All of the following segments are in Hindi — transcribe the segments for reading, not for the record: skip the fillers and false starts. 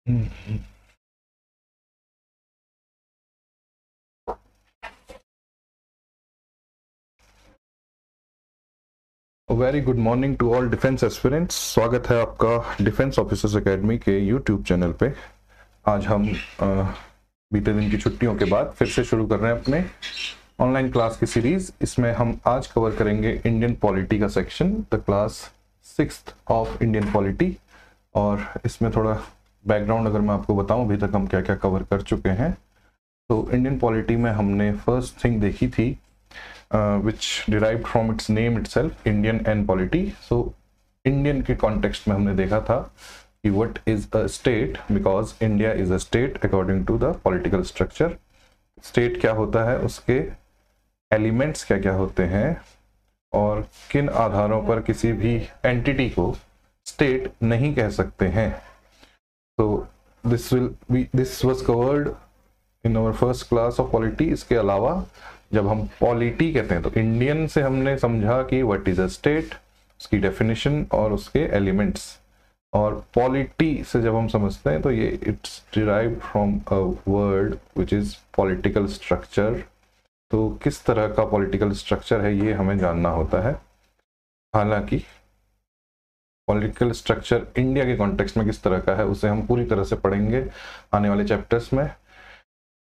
A very good morning to all defence aspirants. स्वागत है आपका डिफेंस ऑफिसर्स एकेडमी के यूट्यूब चैनल पे। आज हम बीते दिन की छुट्टियों के बाद फिर से शुरू कर रहे हैं अपने ऑनलाइन क्लास की सीरीज। इसमें हम आज कवर करेंगे इंडियन पॉलिटी का section, the class 6th of Indian polity. और इसमें थोड़ा बैकग्राउंड अगर मैं आपको बताऊं अभी तक हम क्या क्या कवर कर चुके हैं। तो इंडियन पॉलिटी में हमने फर्स्ट थिंग देखी थी which derived from its name itself, Indian and polity. So Indian के context में हमने देखा था कि what is a state, because India is a state according to the political structure. State क्या होता है, उसके elements क्या क्या होते हैं और किन आधारों पर किसी भी entity को state नहीं कह सकते हैं। So this was covered in our first class of polity. इसके अलावा जब हम पॉलिटी कहते हैं तो इंडियन से हमने समझा कि व्हाट इज अ स्टेट, उसकी डेफिनेशन और उसके एलिमेंट्स। और पॉलिटी से जब हम समझते हैं तो ये it's derived from a word which is political structure. तो किस तरह का पॉलिटिकल स्ट्रक्चर है ये हमें जानना होता है। हालांकि पॉलिटिकल स्ट्रक्चर इंडिया के कॉन्टेक्स्ट में किस तरह का है उसे हम पूरी तरह से पढ़ेंगे आने वाले चैप्टर्स में।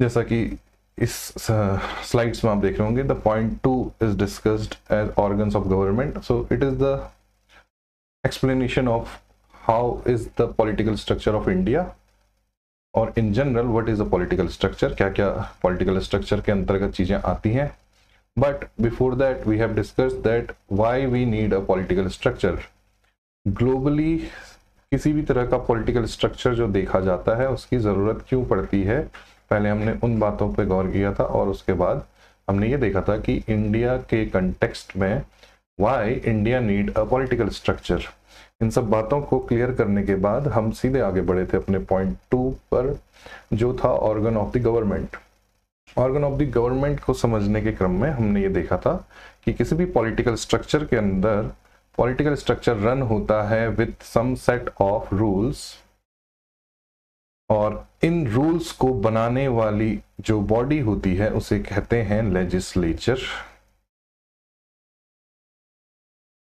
जैसा कि इस स्लाइड्स में आप देख रहे होंगे, the point 2 is discussed as organs of government. So it is the explanation of how is the political structure of India और in general what is the political structure, क्या क्या पॉलिटिकल स्ट्रक्चर के अंतर्गत चीजें आती हैं। But before that we have discussed that why we need a political structure. Globally किसी भी तरह का पॉलिटिकल स्ट्रक्चर जो देखा जाता है उसकी जरूरत क्यों पड़ती है, पहले हमने उन बातों पे गौर किया था और उसके बाद हमने ये देखा था कि इंडिया के कंटेक्स्ट में why India need a political structure. इन सब बातों को क्लियर करने के बाद हम सीधे आगे बढ़े थे अपने पॉइंट 2 पर, जो था organ of the government. Organ of the government को समझने के क्रम में हमने ये देखा था कि किसी भी पॉलिटिकल स्ट्रक्चर के अंदर पॉलिटिकल स्ट्रक्चर रन होता है with some set of rules, और इन रूल्स को बनाने वाली जो बॉडी होती है उसे कहते हैं लेजिस्लेचर।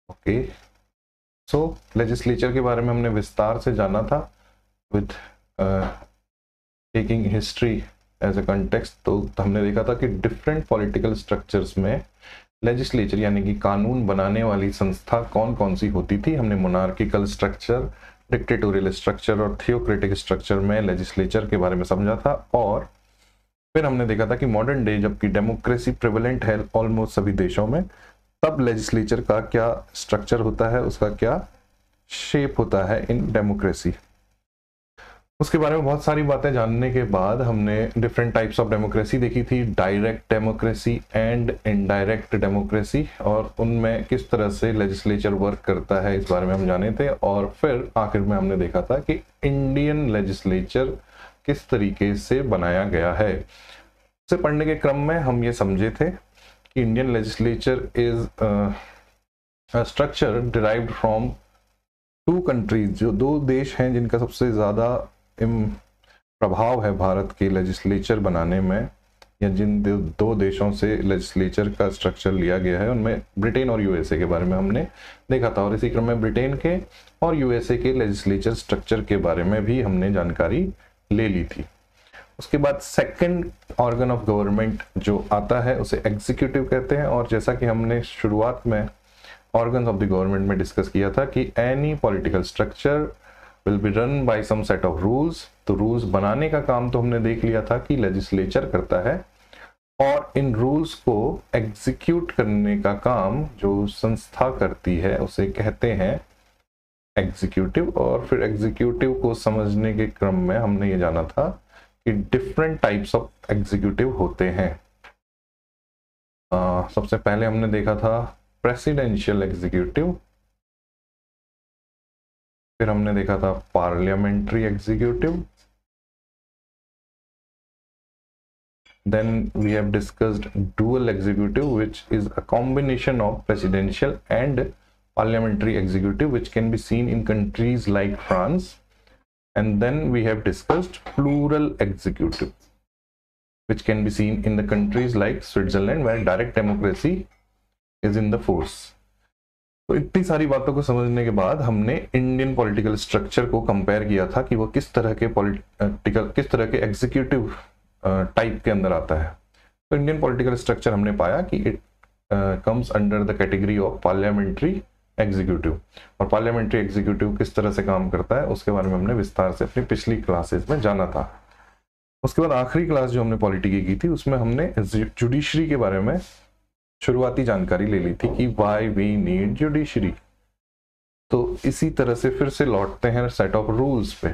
ओके, सो लेजिस्लेचर के बारे में हमने विस्तार से जाना था with taking history as a context. तो हमने देखा था कि डिफरेंट पॉलिटिकल स्ट्रक्चर्स में लेजिस्लेचर यानी कि कानून बनाने वाली संस्था कौन कौन सी होती थी। हमने मोनार्किकल स्ट्रक्चर, डिक्टेटोरियल स्ट्रक्चर और थियोक्रेटिक स्ट्रक्चर में लेजिस्लेचर के बारे में समझा था। और फिर हमने देखा था कि मॉडर्न डे जबकि डेमोक्रेसी प्रिवेलेंट है ऑलमोस्ट सभी देशों में, तब लेजिस्लेचर का क्या स्ट्रक्चर होता है, उसका क्या शेप होता है इन डेमोक्रेसी। उसके बारे में बहुत सारी बातें जानने के बाद हमने डिफरेंट टाइप्स ऑफ डेमोक्रेसी देखी थी, direct democracy and indirect democracy, और उनमें किस तरह से लेजिस्लेचर वर्क करता है इस बारे में हम जाने थे। और फिर आखिर में हमने देखा था कि इंडियन लेजिस्लेचर किस तरीके से बनाया गया है। उसे पढ़ने के क्रम में हम ये समझे थे कि Indian legislature is structure derived from 2 countries, जो 2 देश हैं जिनका सबसे ज़्यादा प्रभाव है भारत के लेजिस्लेचर बनाने में, या जिन 2 देशों से लेजिस्लेचर का स्ट्रक्चर लिया गया है उनमें ब्रिटेन और यूएसए के बारे में हमने देखा था। और इसी क्रम में ब्रिटेन के और यूएसए के लेजिस्लेचर स्ट्रक्चर के बारे में भी हमने जानकारी ले ली थी। उसके बाद सेकंड ऑर्गन ऑफ गवर्नमेंट जो आता है उसे एग्जीक्यूटिव कहते हैं। और जैसा कि हमने शुरुआत में ऑर्गन्स ऑफ द गवर्नमेंट में डिस्कस किया था कि any political structure will be run by some set of rules. तो रूल्स बनाने का काम तो हमने देख लिया था कि लेजिस्लेचर करता है, और इन रूल्स को एग्जीक्यूट करने का काम जो संस्था करती है उसे कहते हैं एग्जीक्यूटिव। और फिर एग्जीक्यूटिव को समझने के क्रम में हमने ये जाना था कि डिफरेंट टाइप्स ऑफ एग्जीक्यूटिव होते हैं। सबसे पहले हमने देखा था प्रेसिडेंशियल एग्जीक्यूटिव, फिर हमने देखा था parliamentary executive, then we have discussed dual executive, which is a combination of presidential and parliamentary executive, which can be seen in countries like France. and then we have discussed plural executive, which can be seen in the countries like Switzerland where direct democracy is in the force. तो इतनी सारी बातों को समझने के बाद हमने इंडियन पॉलिटिकल स्ट्रक्चर को कंपेयर किया था कि वो किस तरह के एग्जीक्यूटिव टाइप के अंदर आता है। तो इंडियन पॉलिटिकल स्ट्रक्चर हमने पाया कि it comes under the category of parliamentary executive, और पार्लियामेंट्री एग्जीक्यूटिव किस तरह से काम करता है उसके बारे में हमने विस्तार से अपनी पिछली क्लासेस में जाना था। उसके बाद आखिरी क्लास जो हमने पॉलिटी की थी उसमें हमने जुडिशरी के बारे में शुरुआती जानकारी ले ली थी कि व्हाई वी नीड जुडिशरी। तो इसी तरह से फिर से लौटते हैं सेट ऑफ रूल्स पे।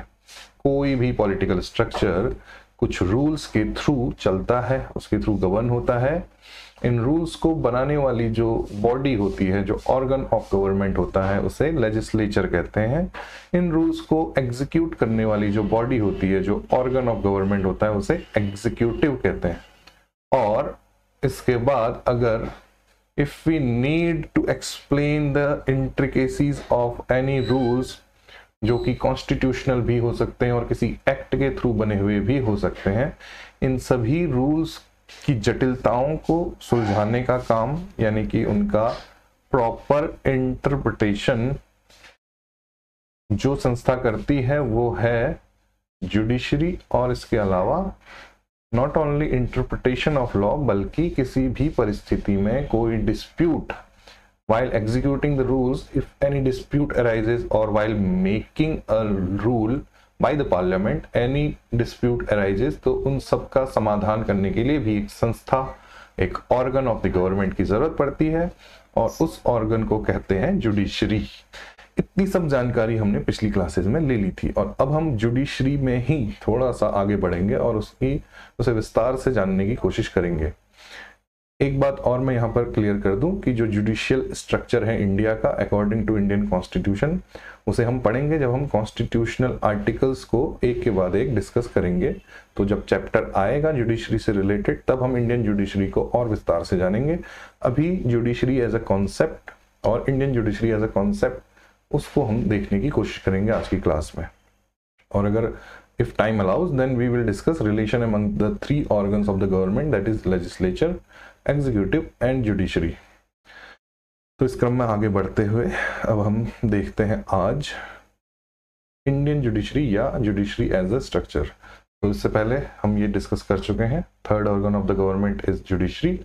कोई भी पॉलिटिकल स्ट्रक्चर कुछ रूल्स के थ्रू चलता है, उसके थ्रू गवर्न होता है। इन रूल्स को बनाने वाली जो बॉडी होती है, जो ऑर्गन ऑफ गवर्नमेंट होता है, उसे लेजिस्लेचर कहते हैं। इन रूल्स को एग्जीक्यूट करने वाली जो बॉडी होती है, जो ऑर्गन ऑफ गवर्नमेंट होता है, उसे एग्जीक्यूटिव कहते हैं। और इसके बाद अगर if we need to explain the intricacies of any rules, जो कि कॉन्स्टिट्यूशनल भी हो सकते हैं और किसी एक्ट के थ्रू बने हुए भी हो सकते हैं, इन सभी रूल्स की जटिलताओं को सुलझाने का काम, यानी कि उनका प्रॉपर इंटरप्रिटेशन जो संस्था करती है वो है जुडिशरी। और इसके अलावा not only interpretation of law, बल्कि किसी भी परिस्थिति में कोई dispute while executing the rules, if any dispute arises, or while making a rule by the parliament any dispute arises, तो उन सब का समाधान करने के लिए भी एक संस्था, एक ऑर्गन ऑफ द गवर्नमेंट की जरूरत पड़ती है, और उस ऑर्गन को कहते हैं जुडिशरी। इतनी सब जानकारी हमने पिछली क्लासेस में ले ली थी, और अब हम जुडिशरी में ही थोड़ा सा आगे बढ़ेंगे और उसे विस्तार से जानने की कोशिश करेंगे। एक बात और मैं यहाँ पर क्लियर कर दूं कि जो जुडिशियल स्ट्रक्चर है इंडिया का अकॉर्डिंग टू इंडियन कॉन्स्टिट्यूशन, उसे हम पढ़ेंगे जब हम कॉन्स्टिट्यूशनल आर्टिकल्स को एक के बाद एक डिस्कस करेंगे। तो जब चैप्टर आएगा जुडिशरी से रिलेटेड, तब हम इंडियन जुडिशरी को और विस्तार से जानेंगे। अभी जुडिशरी एज अ कॉन्सेप्ट और Indian judiciary as a concept, उसको हम देखने की कोशिश करेंगे आज की क्लास में। और अगर if time allows, then we will discuss relation among the three organs of the government, that is legislature, executive and judiciary। तो इस क्रम में आगे बढ़ते हुए अब हम देखते हैं आज इंडियन जुडिशरी या जुडिशरी एज अ स्ट्रक्चर। तो इससे पहले हम ये डिस्कस कर चुके हैं, third organ of the government is judiciary,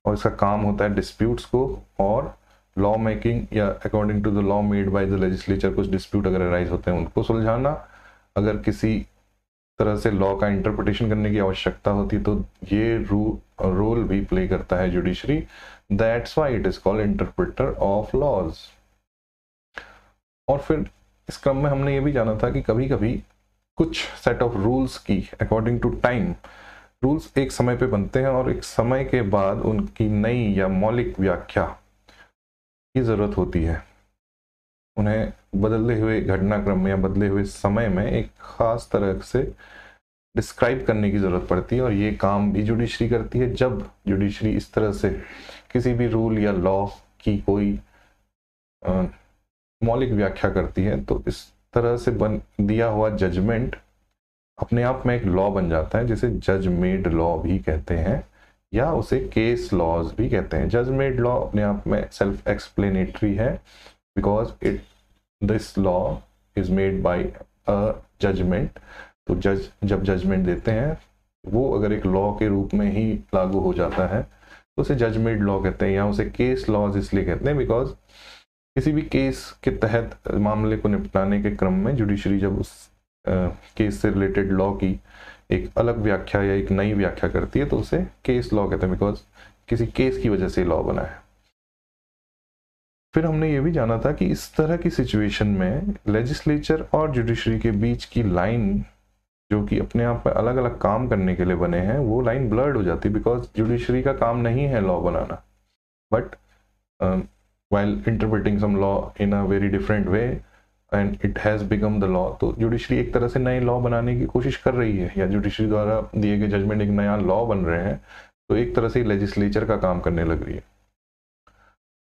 और इसका काम होता है डिस्प्यूट्स को और लॉ मेकिंग, या according to the law made by the legislature कुछ डिस्प्यूट अगर अराइज होते हैं उनको सुलझाना। अगर किसी तरह से लॉ का इंटरप्रिटेशन करने की आवश्यकता होती तो ये रोल भी प्ले करता है judiciary. That's why it is called interpreter of laws. और फिर इस क्रम में हमने ये भी जाना था कि कभी कभी कुछ सेट ऑफ रूल्स की अकॉर्डिंग टू टाइम, रूल्स एक समय पे बनते हैं और एक समय के बाद उनकी नई या मौलिक व्याख्या की जरूरत होती है। उन्हें बदलते हुए घटनाक्रम में या बदले हुए समय में एक खास तरह से डिस्क्राइब करने की जरूरत पड़ती है, और ये काम भी जुडिशरी करती है। जब जुडिशरी इस तरह से किसी भी रूल या लॉ की कोई मौलिक व्याख्या करती है, तो इस तरह से दिया हुआ जजमेंट अपने आप में एक लॉ बन जाता है, जिसे जज मेड लॉ भी कहते हैं, या उसे केस लॉज भी कहते हैं। जज मेड लॉ अपने आप में सेल्फ एक्सप्लेनेटरी है, because this law is made by a judgement. तो जज जब जजमेंट देते हैं, वो अगर एक लॉ के रूप में ही लागू हो जाता है तो उसे जज मेड लॉ कहते हैं, या उसे केस लॉज इसलिए कहते हैं बिकॉज किसी भी केस के तहत मामले को निपटाने के क्रम में जुडिशरी जब उस केस से रिलेटेड लॉ की एक अलग व्याख्या या एक नई व्याख्या करती है तो उसे केस लॉ कहते हैं, बिकॉज किसी केस की वजह से लॉ बना है। फिर हमने ये भी जाना था कि इस तरह की सिचुएशन में लेजिस्लेचर और जुडिशरी के बीच की लाइन, जो कि अपने आप में अलग अलग काम करने के लिए बने हैं, वो लाइन ब्लर्ड हो जाती है, बिकॉज जुडिशरी का काम नहीं है law banana, but while interpreting some law in a very different way and it has become the law। तो जुडिशरी एक तरह से नए लॉ बनाने की कोशिश कर रही है, या जुडिशरी द्वारा दिए गए जजमेंट एक नया लॉ बन रहे हैं, तो एक तरह से लेजिस्लेचर का काम करने लग रही है।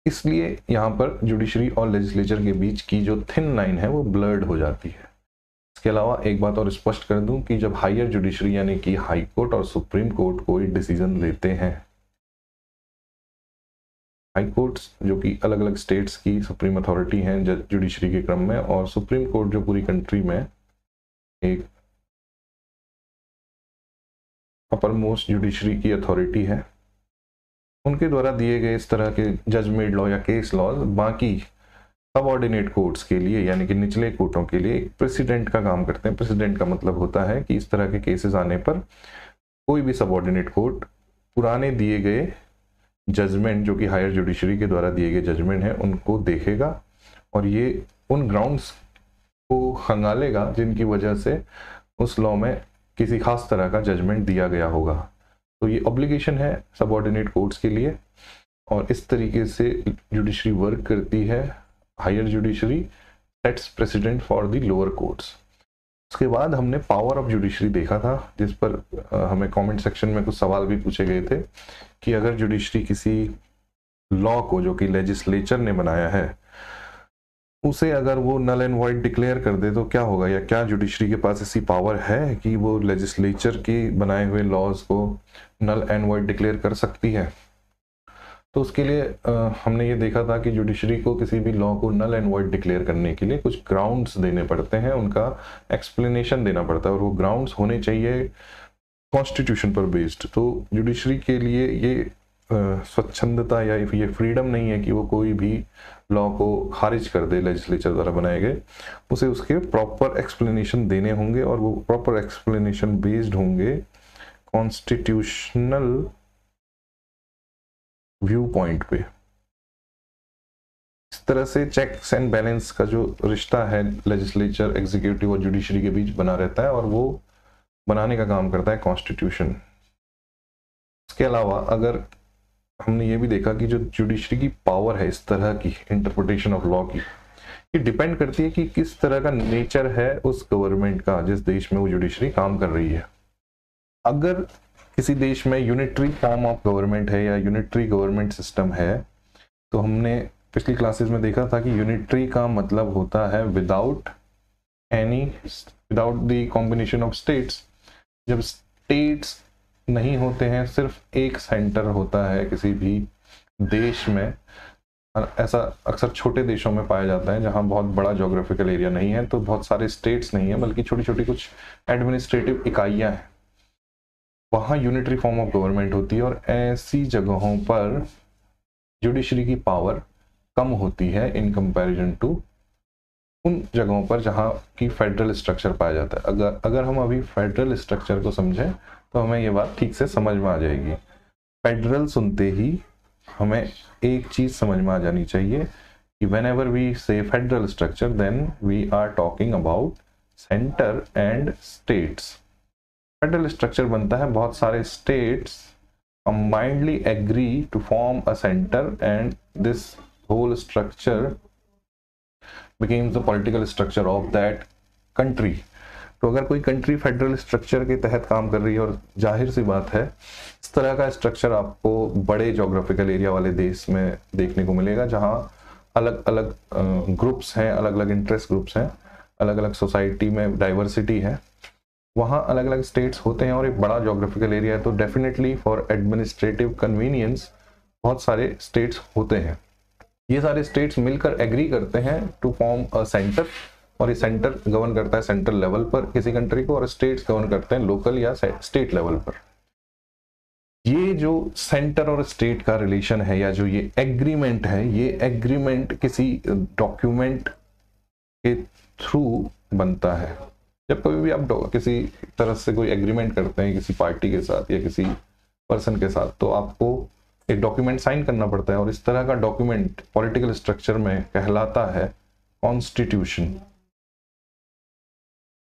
इसलिए यहाँ पर जुडिशरी और लेजिस्लेचर के बीच की जो थिन लाइन है वो ब्लर्ड हो जाती है। इसके अलावा एक बात और स्पष्ट कर दूं कि जब हायर जुडिशरी यानी कि हाई कोर्ट और सुप्रीम कोर्ट कोई डिसीजन लेते हैं, हाई कोर्ट्स जो कि अलग अलग स्टेट्स की सुप्रीम अथॉरिटी हैं जुडिशरी के क्रम में, और सुप्रीम कोर्ट जो पूरी कंट्री में एक अपर मोस्ट जुडिशरी की अथॉरिटी है, उनके द्वारा दिए गए इस तरह के जज मेड लॉ या केस लॉ बाकी सबऑर्डिनेट कोर्ट्स के लिए यानी कि निचले कोर्टों के लिए एक प्रेसिडेंट का काम करते हैं। प्रेसिडेंट का मतलब होता है कि इस तरह के केसेस आने पर कोई भी सबऑर्डिनेट कोर्ट पुराने दिए गए जजमेंट जो कि हायर जुडिशरी के द्वारा दिए गए जजमेंट हैं उनको देखेगा और ये उन ग्राउंड्स को खंगालेगा जिनकी वजह से उस लॉ में किसी खास तरह का जजमेंट दिया गया होगा। तो ये ऑब्लिगेशन है सबऑर्डिनेट कोर्ट्स के लिए, और इस तरीके से जुडिशरी वर्क करती है। Higher judiciary sets precedent for the lower courts. उसके बाद हमने पावर ऑफ जुडिशरी देखा था, जिस पर हमें कमेंट सेक्शन में कुछ सवाल भी पूछे गए थे कि अगर जुडिशरी किसी लॉ को जो कि लेजिस्लेचर ने बनाया है उसे अगर वो नल एंड वॉइड डिक्लेयर कर दे तो क्या होगा, या क्या जुडिशरी के पास ऐसी पावर है कि वो लेजिस्लेचर के बनाए हुए लॉज को नल एंड वॉइड डिक्लेयर कर सकती है। तो उसके लिए हमने ये देखा था कि जुडिशरी को किसी भी लॉ को नल एंड वॉइड डिक्लेयर करने के लिए कुछ ग्राउंड्स देने पड़ते हैं, उनका एक्सप्लेनेशन देना पड़ता है, और वो ग्राउंड्स होने चाहिए कॉन्स्टिट्यूशन पर बेस्ड। तो जुडिशरी के लिए ये स्वच्छंदता या ये फ्रीडम नहीं है कि वो कोई भी लॉ को खारिज कर दे लेजिस्लेचर द्वारा बनाए गए, उसे उसके प्रॉपर एक्सप्लेनेशन देने होंगे, और वो प्रॉपर एक्सप्लेनेशन बेस्ड होंगे कॉन्स्टिट्यूशनल व्यू पॉइंट पे। इस तरह से चेक्स एंड बैलेंस का जो रिश्ता है लेजिस्लेचर, एग्जीक्यूटिव और जुडिशरी के बीच बना रहता है, और वो बनाने का काम करता है कॉन्स्टिट्यूशन। इसके अलावा अगर हमने ये भी देखा कि जो जुडिशरी की पावर है इस तरह की इंटरप्रिटेशन ऑफ लॉ की, ये डिपेंड करती है कि किस तरह का नेचर है उस गवर्नमेंट का जिस देश में वो जुडिशरी काम कर रही है। अगर किसी देश में यूनिटरी फॉर्म ऑफ गवर्नमेंट है या यूनिटरी गवर्नमेंट सिस्टम है, तो हमने पिछली क्लासेस में देखा था कि यूनिटरी का मतलब होता है without the combination of states. जब स्टेट्स नहीं होते हैं, सिर्फ एक सेंटर होता है किसी भी देश में, ऐसा अक्सर छोटे देशों में पाया जाता है जहां बहुत बड़ा ज्योग्राफिकल एरिया नहीं है, तो बहुत सारे स्टेट्स नहीं है बल्कि छोटी छोटी कुछ एडमिनिस्ट्रेटिव इकाइयां हैं, वहाँ यूनिटरी फॉर्म ऑफ गवर्नमेंट होती है। और ऐसी जगहों पर जुडिशरी की पावर कम होती है इन कंपैरिजन टू उन जगहों पर जहाँ की फेडरल स्ट्रक्चर पाया जाता है। अगर हम अभी फेडरल स्ट्रक्चर को समझें तो हमें ये बात ठीक से समझ में आ जाएगी। फेडरल सुनते ही हमें एक चीज़ समझ में आ जानी चाहिए कि whenever we say federal structure then we are talking about center and states। Federal structure बनता है बहुत सारे states combinedly agree to form a center and this whole structure becomes the political structure of that country। तो अगर कोई कंट्री फेडरल स्ट्रक्चर के तहत काम कर रही है, और जाहिर सी बात है इस तरह का स्ट्रक्चर आपको बड़े ज्योग्राफिकल एरिया वाले देश में देखने को मिलेगा जहां अलग अलग ग्रुप्स हैं, अलग अलग इंटरेस्ट ग्रुप्स हैं, अलग अलग सोसाइटी में डाइवर्सिटी है, वहाँ अलग अलग स्टेट्स होते हैं और एक बड़ा ज्योग्राफिकल एरिया है। तो डेफिनेटली फॉर एडमिनिस्ट्रेटिव कन्वीनियंस बहुत सारे स्टेट्स होते हैं। ये सारे स्टेट्स मिलकर एग्री करते हैं टू फॉर्म अ सेंटर, और ये सेंटर गवर्न करता है सेंट्रल लेवल पर किसी कंट्री को, और स्टेट्स गवर्न करते हैं लोकल या स्टेट लेवल पर। ये जो सेंटर और स्टेट का रिलेशन है या जो ये एग्रीमेंट है, ये एग्रीमेंट किसी डॉक्यूमेंट के थ्रू बनता है। जब कभी भी आप किसी तरह से कोई एग्रीमेंट करते हैं किसी पार्टी के साथ या किसी पर्सन के साथ, तो आपको एक डॉक्यूमेंट साइन करना पड़ता है, और इस तरह का डॉक्यूमेंट पॉलिटिकल स्ट्रक्चर में कहलाता है कॉन्स्टिट्यूशन।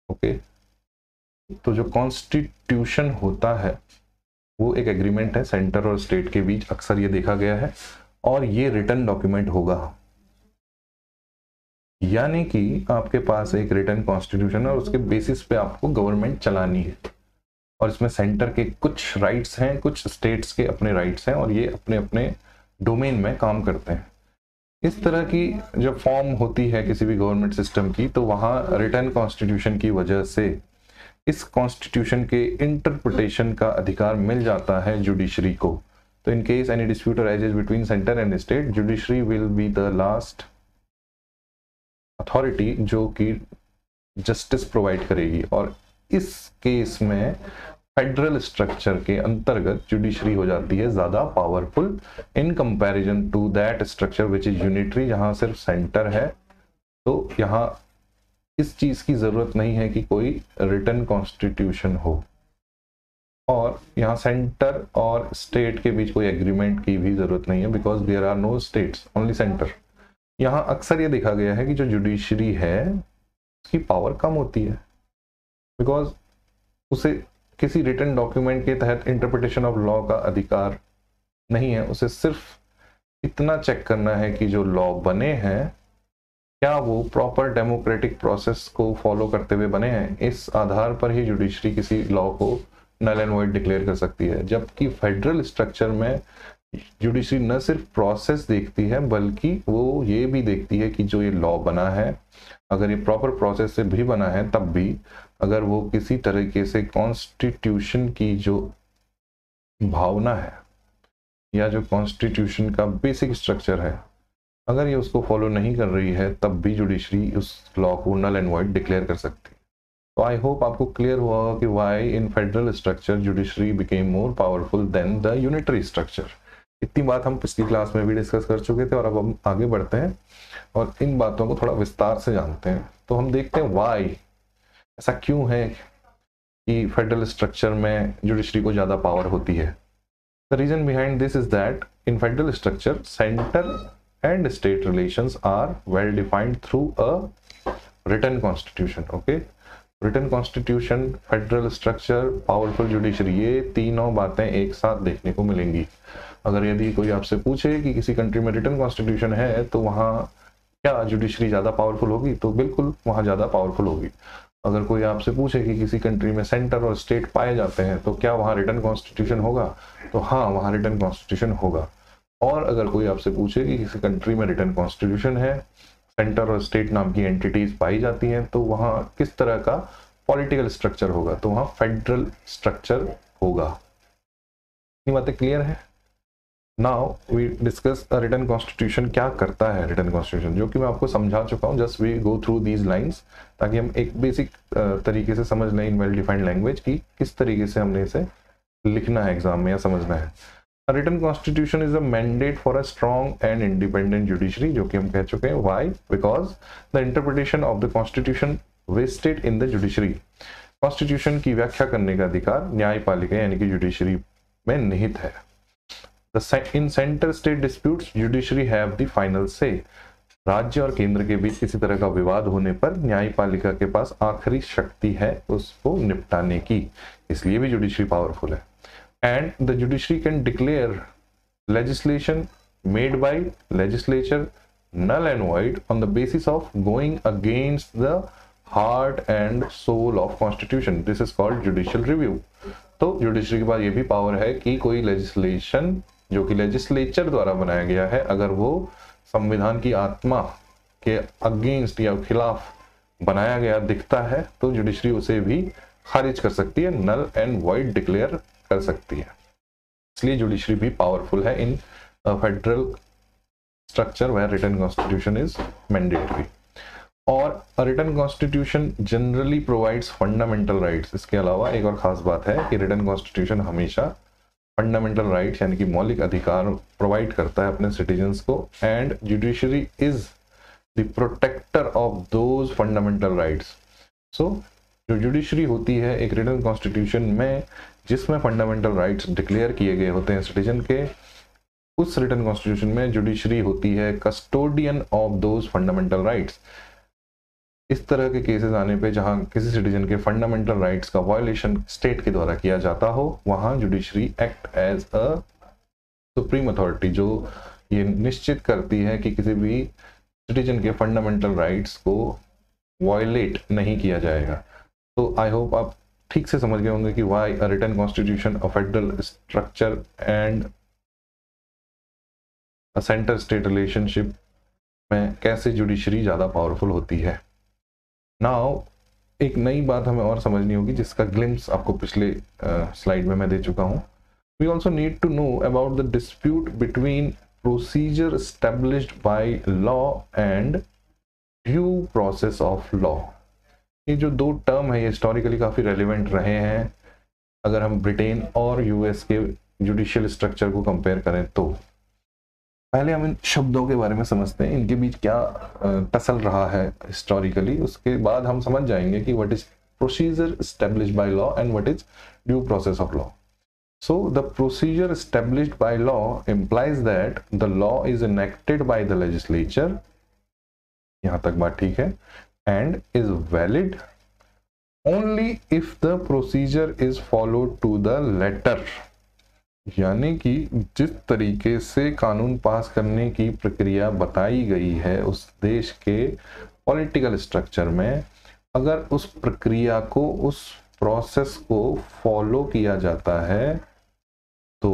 ओके, तो जो कॉन्स्टिट्यूशन होता है वो एक एग्रीमेंट है सेंटर और स्टेट के बीच, अक्सर ये देखा गया है, और ये रिटन डॉक्यूमेंट होगा। यानी कि आपके पास एक रिटन कॉन्स्टिट्यूशन है और उसके बेसिस पे आपको गवर्नमेंट चलानी है, और इसमें सेंटर के कुछ राइट्स हैं, कुछ स्टेट्स के अपने राइट्स हैं, और ये अपने अपने डोमेन में काम करते हैं। इस तरह की जब फॉर्म होती है किसी भी गवर्नमेंट सिस्टम की, तो वहाँ रिटन कॉन्स्टिट्यूशन की वजह से इस कॉन्स्टिट्यूशन के इंटरप्रिटेशन का अधिकार मिल जाता है जुडिशरी को। तो in case any dispute arises between centre and state, judiciary will be the last authority जो कि जस्टिस प्रोवाइड करेगी। और इस केस में फेडरल स्ट्रक्चर के अंतर्गत जुडिशरी हो जाती है ज्यादा powerful in comparison to that structure which is unitary, जहां सिर्फ सेंटर है। तो यहाँ इस चीज की जरूरत नहीं है कि कोई रिटन कॉन्स्टिट्यूशन हो, और यहाँ सेंटर और स्टेट के बीच कोई एग्रीमेंट की भी जरूरत नहीं है, because there are no states, only centre. यहाँ अक्सर ये देखा गया है कि जो जुडिशरी है उसकी पावर कम होती है, बिकॉज उसे किसी रिटन डॉक्यूमेंट के तहत इंटरप्रिटेशन ऑफ लॉ का अधिकार नहीं है। उसे सिर्फ इतना चेक करना है कि जो लॉ बने हैं क्या वो प्रॉपर डेमोक्रेटिक प्रोसेस को फॉलो करते हुए बने हैं। इस आधार पर ही जुडिशरी किसी लॉ को नल एंड वॉइड डिक्लेयर कर सकती है। जबकि फेडरल स्ट्रक्चर में जुडिशरी न सिर्फ प्रोसेस देखती है, बल्कि वो ये भी देखती है कि जो ये लॉ बना है, अगर ये प्रॉपर प्रोसेस से भी बना है, तब भी अगर वो किसी तरीके से कॉन्स्टिट्यूशन की जो भावना है या जो कॉन्स्टिट्यूशन का बेसिक स्ट्रक्चर है, अगर ये उसको फॉलो नहीं कर रही है, तब भी जुडिशरी उस लॉ को नल एंड वॉइड डिक्लेयर कर सकती है। तो आई होप आपको क्लियर हुआ होगा कि why in federal structure judiciary became more powerful than the unitary structure. इतनी बात हम पिछली क्लास में भी डिस्कस कर चुके थे, और अब हम आगे बढ़ते हैं और इन बातों को थोड़ा विस्तार से जानते हैं। तो हम देखते हैं व्हाई, ऐसा क्यों है कि फेडरल स्ट्रक्चर में जुडिशरी को ज़्यादा पावर होती है। The reason behind this is that in federal structure centre and state relations are well defined through a written constitution. Okay, written constitution, federal structure, powerful judiciary, ये तीनों बातें एक साथ देखने को मिलेंगी। अगर यदि कोई आपसे पूछे कि किसी कंट्री में रिटन कॉन्स्टिट्यूशन है तो वहाँ क्या जुडिशरी ज़्यादा पावरफुल होगी, तो बिल्कुल वहाँ ज़्यादा पावरफुल होगी। अगर कोई आपसे पूछे कि किसी कंट्री में सेंटर और स्टेट पाए जाते हैं तो क्या वहाँ रिटन कॉन्स्टिट्यूशन होगा, तो हाँ, वहाँ रिटन कॉन्स्टिट्यूशन होगा। और अगर कोई आपसे पूछे कि किसी कंट्री में रिटन कॉन्स्टिट्यूशन है, सेंटर और स्टेट नाम की एंटिटीज पाई जाती हैं, तो वहाँ किस तरह का पॉलिटिकल स्ट्रक्चर होगा, तो वहाँ फेडरल स्ट्रक्चर होगा। ये बातें क्लियर है। Now we discuss written constitution. क्या करता है रिटन कॉन्स्टिट्यूशन, जो कि मैं आपको समझा चुका हूँ। Just we go through these lines ताकि हम एक बेसिक तरीके से समझ लें इन वेल डिफाइंड लैंग्वेज की किस तरीके से हमने इसे लिखना है एग्जाम में या समझना है। A written constitution is a mandate for a strong and independent judiciary, जो कि हम कह चुके हैं। Why? Because the interpretation of the constitution vested in the judiciary. Constitution की व्याख्या करने का अधिकार न्यायपालिका यानी कि जुडिशरी में निहित है। In center state disputes, judiciary have the final say. राज्य और केंद्र के बीच किसी तरह का विवाद होने पर न्यायपालिका के पास आखिरी शक्ति है उसको निपटाने की, इसलिए भी जुडिशरी पावरफुल है। And the judiciary can declare legislation made by legislature null and void on the basis of going against the heart and soul of constitution. This is called judicial review. तो जुडिशरी के पास ये भी पावर है कि कोई लेजिस्लेशन जो कि लेजिस्लेचर द्वारा बनाया गया है, अगर वो संविधान की आत्मा के अगेंस्ट या खिलाफ बनाया गया दिखता है, तो जुडिशरी उसे भी खारिज कर सकती है, नल एंड वॉइड डिक्लेयर कर सकती है। इसलिए जुडिशरी भी पावरफुल है in federal structure where written constitution is mandatory. और written constitution generally provides fundamental rights. इसके अलावा एक और खास बात है कि रिटन कॉन्स्टिट्यूशन हमेशा फंडामेंटल राइट्स यानी कि मौलिक अधिकार प्रोवाइड करता है अपने सिटीजन्स को, and judiciary is the protector of those fundamental rights. So जो जुडिशरी होती है एक रिटन कॉन्स्टिट्यूशन में जिसमें फंडामेंटल राइट्स डिक्लेयर किए गए होते हैं सिटीजन के, उस रिटन कॉन्स्टिट्यूशन में जुडिशरी होती है custodian of those fundamental rights. इस तरह के केसेस आने पे जहां किसी सिटीजन के फंडामेंटल राइट्स का वायलेशन स्टेट के द्वारा किया जाता हो, वहां judiciary act as a supreme authority जो ये निश्चित करती है कि किसी भी सिटीजन के फंडामेंटल राइट्स को वायलेट नहीं किया जाएगा। तो आई होप आप ठीक से समझ गए होंगे कि why a written constitution, a federal structure and a centre state relationship में कैसे जुडिशरी ज़्यादा पावरफुल होती है। नाउ एक नई बात हमें और समझनी होगी जिसका ग्लिम्स आपको पिछले स्लाइड में मैं दे चुका हूँ। We also need to know about the dispute between procedure established by law and due process of law. ये जो दो टर्म है ये हिस्टोरिकली काफ़ी रेलिवेंट रहे हैं अगर हम ब्रिटेन और यूएस के जुडिशियल स्ट्रक्चर को कंपेयर करें तो। पहले हम इन शब्दों के बारे में समझते हैं, इनके बीच क्या टसल रहा है हिस्टोरिकली, उसके बाद हम समझ जाएंगे कि what is procedure established by law and what is due process of law. So the procedure established by law implies that the law is enacted bye the legislature, यहां तक बात ठीक है, and is valid only if the procedure is followed to the letter। यानी कि जिस तरीके से कानून पास करने की प्रक्रिया बताई गई है उस देश के पॉलिटिकल स्ट्रक्चर में, अगर उस प्रक्रिया को, उस प्रोसेस को फॉलो किया जाता है तो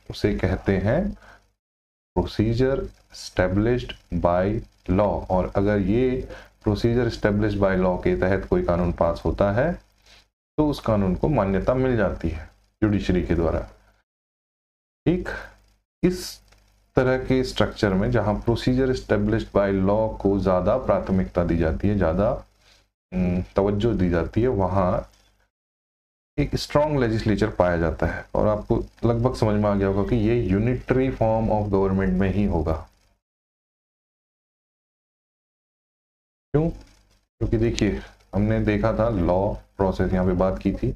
उसे कहते हैं प्रोसीजर एस्टेब्लिश्ड बाय लॉ। और अगर ये प्रोसीजर एस्टेब्लिश्ड बाय लॉ के तहत कोई कानून पास होता है तो उस कानून को मान्यता मिल जाती है जुडिशरी के द्वारा। ठीक, इस तरह के स्ट्रक्चर में जहां प्रोसीजर एस्टेब्लिश्ड बाय लॉ को ज़्यादा प्राथमिकता दी जाती है, ज़्यादा तवज्जो दी जाती है, वहां एक स्ट्रॉन्ग लेजिस्लेचर पाया जाता है। और आपको लगभग समझ में आ गया होगा कि ये यूनिटरी फॉर्म ऑफ गवर्नमेंट में ही होगा। क्यों? क्योंकि देखिए हमने देखा था लॉ प्रोसेस, यहाँ पे बात की थी,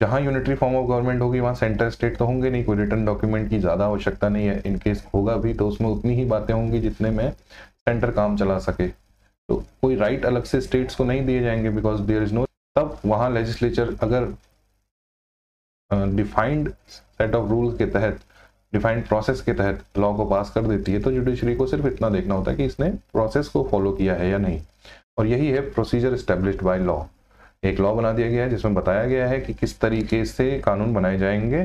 जहाँ यूनिटरी फॉर्म ऑफ गवर्नमेंट होगी वहाँ सेंटर स्टेट तो होंगे नहीं, कोई रिटर्न डॉक्यूमेंट की ज़्यादा आवश्यकता नहीं है। इनकेस होगा भी तो उसमें उतनी ही बातें होंगी जितने में सेंटर काम चला सके, तो कोई राइट अलग से स्टेट्स को नहीं दिए जाएंगे बिकॉज देयर इज नो। तब वहाँ लेजिस्लेचर अगर डिफाइंड सेट ऑफ रूल्स के तहत, डिफाइंड प्रोसेस के तहत लॉ को पास कर देती है तो जुडिशरी को सिर्फ इतना देखना होता है कि इसने प्रोसेस को फॉलो किया है या नहीं। और यही है प्रोसीजर एस्टेब्लिश्ड बाय लॉ। एक लॉ बना दिया गया है जिसमें बताया गया है कि किस तरीके से कानून बनाए जाएंगे,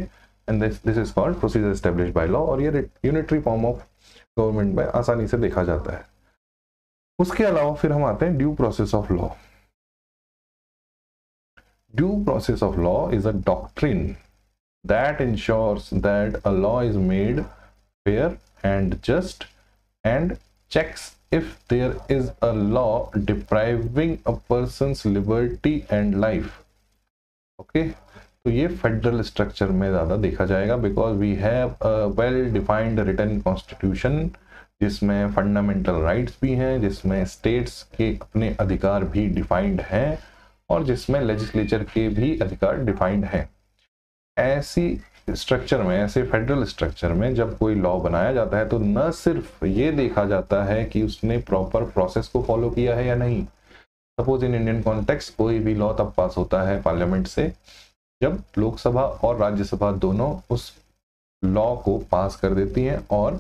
and this is called procedure established by law. और ये यूनिटरी फॉर्म ऑफ गवर्नमेंट में आसानी से देखा जाता है। उसके अलावा फिर हम आते हैं due process of law. Due process of law is a doctrine that ensures that a law is made fair and just and checks if there is a law depriving a person's liberty and life। okay, तो ये फेडरल स्ट्रक्चर में ज़्यादा देखा जाएगा because we have a well defined written constitution जिसमें फंडामेंटल राइट्स भी हैं, जिसमें स्टेट्स के अपने अधिकार भी डिफाइंड हैं और जिसमें लेजिस्लेचर के भी अधिकार डिफाइंड हैं। ऐसी स्ट्रक्चर में, ऐसे फेडरल स्ट्रक्चर में जब कोई लॉ बनाया जाता है तो न सिर्फ ये देखा जाता है कि उसने प्रॉपर प्रोसेस को फॉलो किया है या नहीं। सपोज इन इंडियन कॉन्टेक्स्ट कोई भी लॉ तब पास होता है पार्लियामेंट से जब लोकसभा और राज्यसभा दोनों उस लॉ को पास कर देती हैं और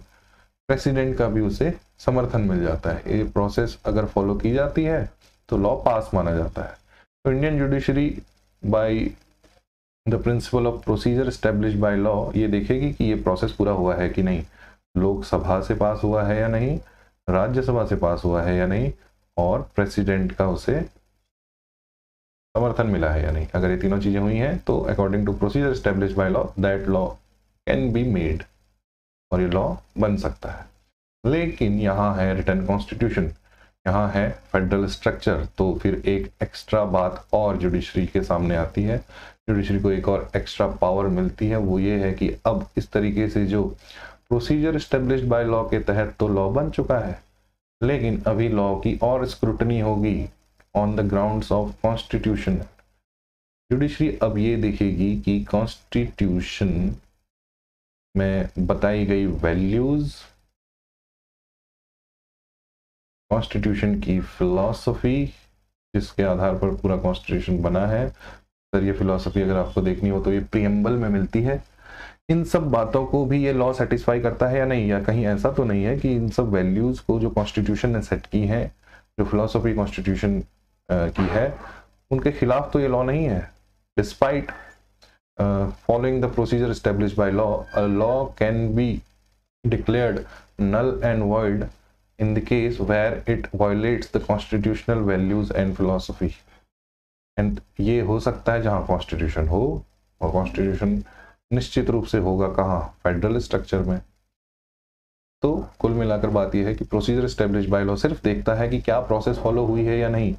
प्रेसिडेंट का भी उसे समर्थन मिल जाता है। ये प्रोसेस अगर फॉलो की जाती है तो लॉ पास माना जाता है। तो Indian judiciary by the principle of procedure established by law ये देखेगी कि ये प्रोसेस पूरा हुआ है कि नहीं, लोकसभा से पास हुआ है या नहीं, राज्यसभा से पास हुआ है या नहीं, और प्रेसिडेंट का उसे समर्थन मिला है या नहीं। अगर ये तीनों चीजें हुई हैं तो according to procedure established by law that law can be made, और ये लॉ बन सकता है। लेकिन यहाँ है रिटन कॉन्स्टिट्यूशन, यहाँ है फेडरल स्ट्रक्चर, तो फिर एक एक्स्ट्रा बात और जुडिशरी के सामने आती है। जुडिशरी को एक और एक्स्ट्रा पावर मिलती है, वो ये है कि अब इस तरीके से जो प्रोसीजर एस्टेब्लिश्ड बाय लॉ के तहत तो लॉ बन चुका है, लेकिन अभी लॉ की और स्क्रूटनी होगी on the grounds of constitution. Judiciary अब ये देखेगी कि कॉन्स्टिट्यूशन में बताई गई वैल्यूज, कॉन्स्टिट्यूशन की फिलॉसफी जिसके आधार पर पूरा कॉन्स्टिट्यूशन बना है, सर ये फिलॉसफी अगर आपको देखनी हो तो ये प्रीएम्बल में मिलती है। इन सब बातों को भी ये लॉ सेटिस्फाई करता है या नहीं, या कहीं ऐसा तो नहीं है कि इन सब वैल्यूज को जो कॉन्स्टिट्यूशन ने सेट की हैं, जो फिलॉसफी कॉन्स्टिट्यूशन की है, उनके खिलाफ तो ये लॉ नहीं है। Despite following the procedure established by law, a law can be declared null and void in the case where it violates the constitutional values and philosophy. And ये हो सकता है जहां कॉन्स्टिट्यूशन हो, और कॉन्स्टिट्यूशन निश्चित रूप से होगा कहाँ, फेडरल स्ट्रक्चर में। तो कुल मिलाकर बात यह है कि प्रोसीजर एस्टेब्लिश बाय लॉ सिर्फ देखता है कि क्या प्रोसेस फॉलो हुई है या नहीं,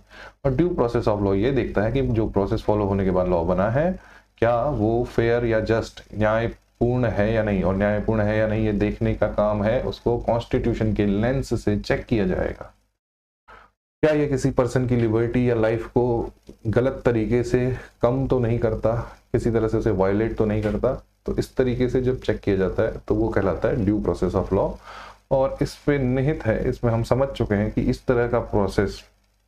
और ड्यू प्रोसेस ऑफ लॉ ये देखता है कि जो प्रोसेस फॉलो होने के बाद लॉ बना है क्या वो फेयर या जस्ट, न्यायपूर्ण है या नहीं, और न्यायपूर्ण है या नहीं ये देखने का काम है उसको कॉन्स्टिट्यूशन के लेंस से चेक किया जाएगा। क्या ये किसी पर्सन की लिबर्टी या लाइफ को गलत तरीके से कम तो नहीं करता, किसी तरह से उसे वायलेट तो नहीं करता। तो इस तरीके से जब चेक किया जाता है तो वो कहलाता है ड्यू प्रोसेस ऑफ लॉ, और इस पे निहित है, इसमें हम समझ चुके हैं कि इस तरह का प्रोसेस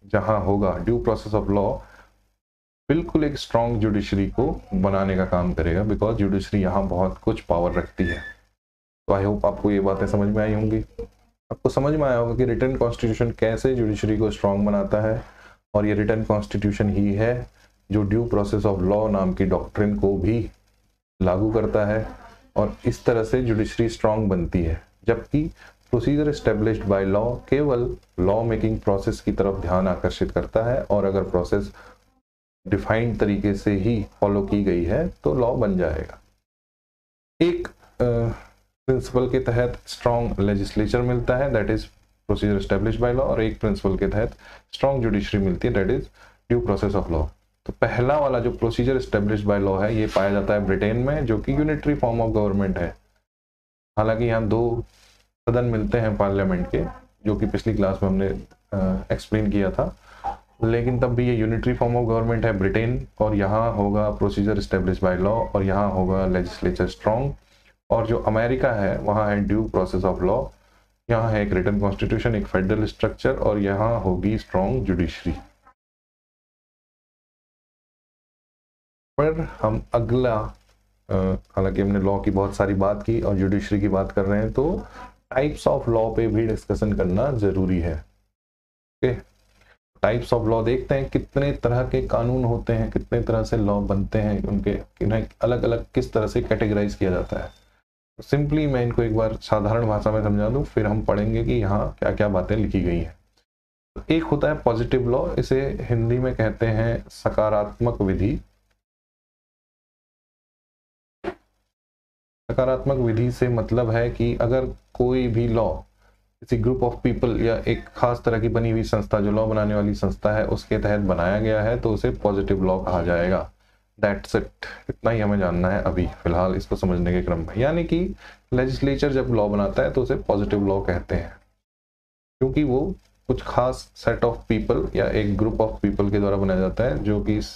जहां होगा, ड्यू प्रोसेस ऑफ लॉ बिल्कुल एक स्ट्रॉन्ग जुडिशरी को बनाने का काम करेगा, बिकॉज जुडिशरी यहाँ बहुत कुछ पावर रखती है। तो आई होप आपको ये बातें समझ में आई होंगी। आपको समझ में आया होगा कि रिटन कॉन्स्टिट्यूशन कैसे जुडिशरी को स्ट्रॉन्ग बनाता है, और ये रिटन कॉन्स्टिट्यूशन ही है जो ड्यू प्रोसेस ऑफ लॉ नाम की डॉक्ट्रिन को भी लागू करता है, और इस तरह से जुडिशरी स्ट्रॉन्ग बनती है। जबकि प्रोसीजर एस्टेब्लिश्ड बाय लॉ केवल लॉ मेकिंग प्रोसेस की तरफ ध्यान आकर्षित करता है, और अगर प्रोसेस डिफाइंड तरीके से ही फॉलो की गई है तो लॉ बन जाएगा। एक प्रिंसिपल के तहत स्ट्रॉन्ग लेजिस्लेचर मिलता है, that is procedure established by law, और एक प्रिंसिपल के तहत स्ट्रॉन्ग जुडिशरी मिलती है, that is due process of law. तो पहला वाला जो प्रोसीजर एस्टेब्लिश्ड बाय लॉ है ये पाया जाता है ब्रिटेन में, जो कि यूनिटरी फॉर्म ऑफ गवर्नमेंट है। हालांकि यहाँ दो सदन मिलते हैं पार्लियामेंट के, जो कि पिछली क्लास में हमने एक्सप्लेन किया था, लेकिन तब भी ये यूनिटरी फॉर्म ऑफ गवर्नमेंट है ब्रिटेन, और यहाँ होगा प्रोसीजर एस्टेब्लिश्ड बाय लॉ, और यहाँ होगा लेजिस्लेचर स्ट्रॉन्ग। और जो अमेरिका है वहाँ है ड्यू प्रोसेस ऑफ लॉ, यहाँ है एक रिटन कॉन्स्टिट्यूशन, एक फेडरल स्ट्रक्चर, और यहाँ होगी स्ट्रॉन्ग जुडिशरी। पर हम अगला, हालांकि हमने लॉ की बहुत सारी बात की और जुडिशरी की बात कर रहे हैं, तो टाइप्स ऑफ लॉ पे भी डिस्कशन करना जरूरी है। ओके, टाइप्स ऑफ लॉ देखते हैं, कितने तरह के कानून होते हैं, कितने तरह से लॉ बनते हैं, उनके इन्हें अलग अलग किस तरह से कैटेगराइज किया जाता है। सिंपली मैं इनको एक बार साधारण भाषा में समझा दूं, फिर हम पढ़ेंगे कि यहाँ क्या क्या बातें लिखी गई हैं। तो एक होता है पॉजिटिव लॉ, इसे हिंदी में कहते हैं सकारात्मक विधि। सकारात्मक विधि से मतलब है कि अगर कोई भी लॉ किसी ग्रुप ऑफ पीपल या एक खास तरह की बनी हुई संस्था, जो लॉ बनाने वाली संस्था है, उसके तहत बनाया गया है, तो उसे पॉजिटिव लॉ कहा जाएगा। दैट्स इट, इतना ही हमें जानना है अभी फिलहाल इसको समझने के क्रम में। यानी कि लेजिस्लेचर जब लॉ बनाता है तो उसे पॉजिटिव लॉ कहते हैं, क्योंकि वो कुछ खास सेट ऑफ पीपल या एक ग्रुप ऑफ पीपल के द्वारा बनाया जाता है, जो कि इस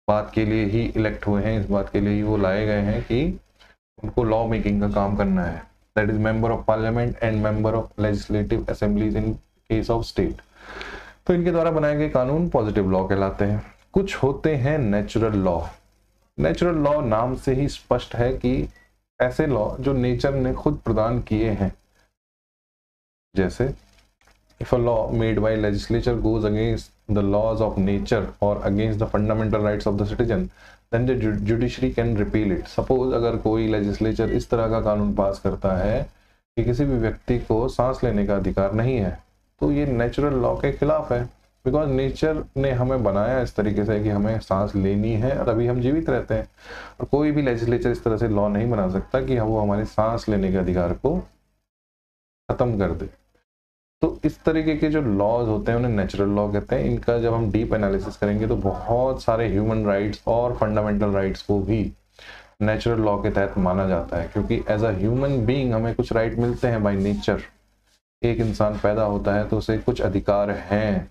बात के लिए ही इलेक्ट हुए हैं, इस बात के लिए ही वो लाए गए हैं कि उनको लॉ मेकिंग का काम करना है। That is member of parliament and member of legislative assemblies in case of state. तो इनके द्वारा बनाए गए कानून पॉजिटिव लॉ कहलाते हैं। कुछ होते हैं नेचुरल लॉ। नेचुरल लॉ नाम से ही स्पष्ट है कि ऐसे लॉ जो नेचर ने खुद प्रदान किए हैं। जैसे if a law made by legislature goes against the laws of nature और against the fundamental rights of the citizen, then the judiciary can repeal it. Suppose अगर कोई लेजिस्लेचर इस तरह का कानून पास करता है कि किसी भी व्यक्ति को सांस लेने का अधिकार नहीं है, तो ये नेचुरल लॉ के खिलाफ है, बिकॉज नेचर ने हमें बनाया इस तरीके से कि हमें सांस लेनी है और अभी हम जीवित रहते हैं, और कोई भी लेजिस्लेचर इस तरह से लॉ नहीं बना सकता कि वो हमारे सांस लेने के अधिकार को खत्म कर दे। तो इस तरीके के जो लॉज होते हैं उन्हें नेचुरल लॉ कहते हैं। इनका जब हम डीप एनालिसिस करेंगे तो बहुत सारे ह्यूमन राइट्स और फंडामेंटल राइट्स को भी नेचुरल लॉ के तहत माना जाता है, क्योंकि एज अ ह्यूमन बीइंग हमें कुछ राइट मिलते हैं बाय नेचर। एक इंसान पैदा होता है तो उसे कुछ अधिकार हैं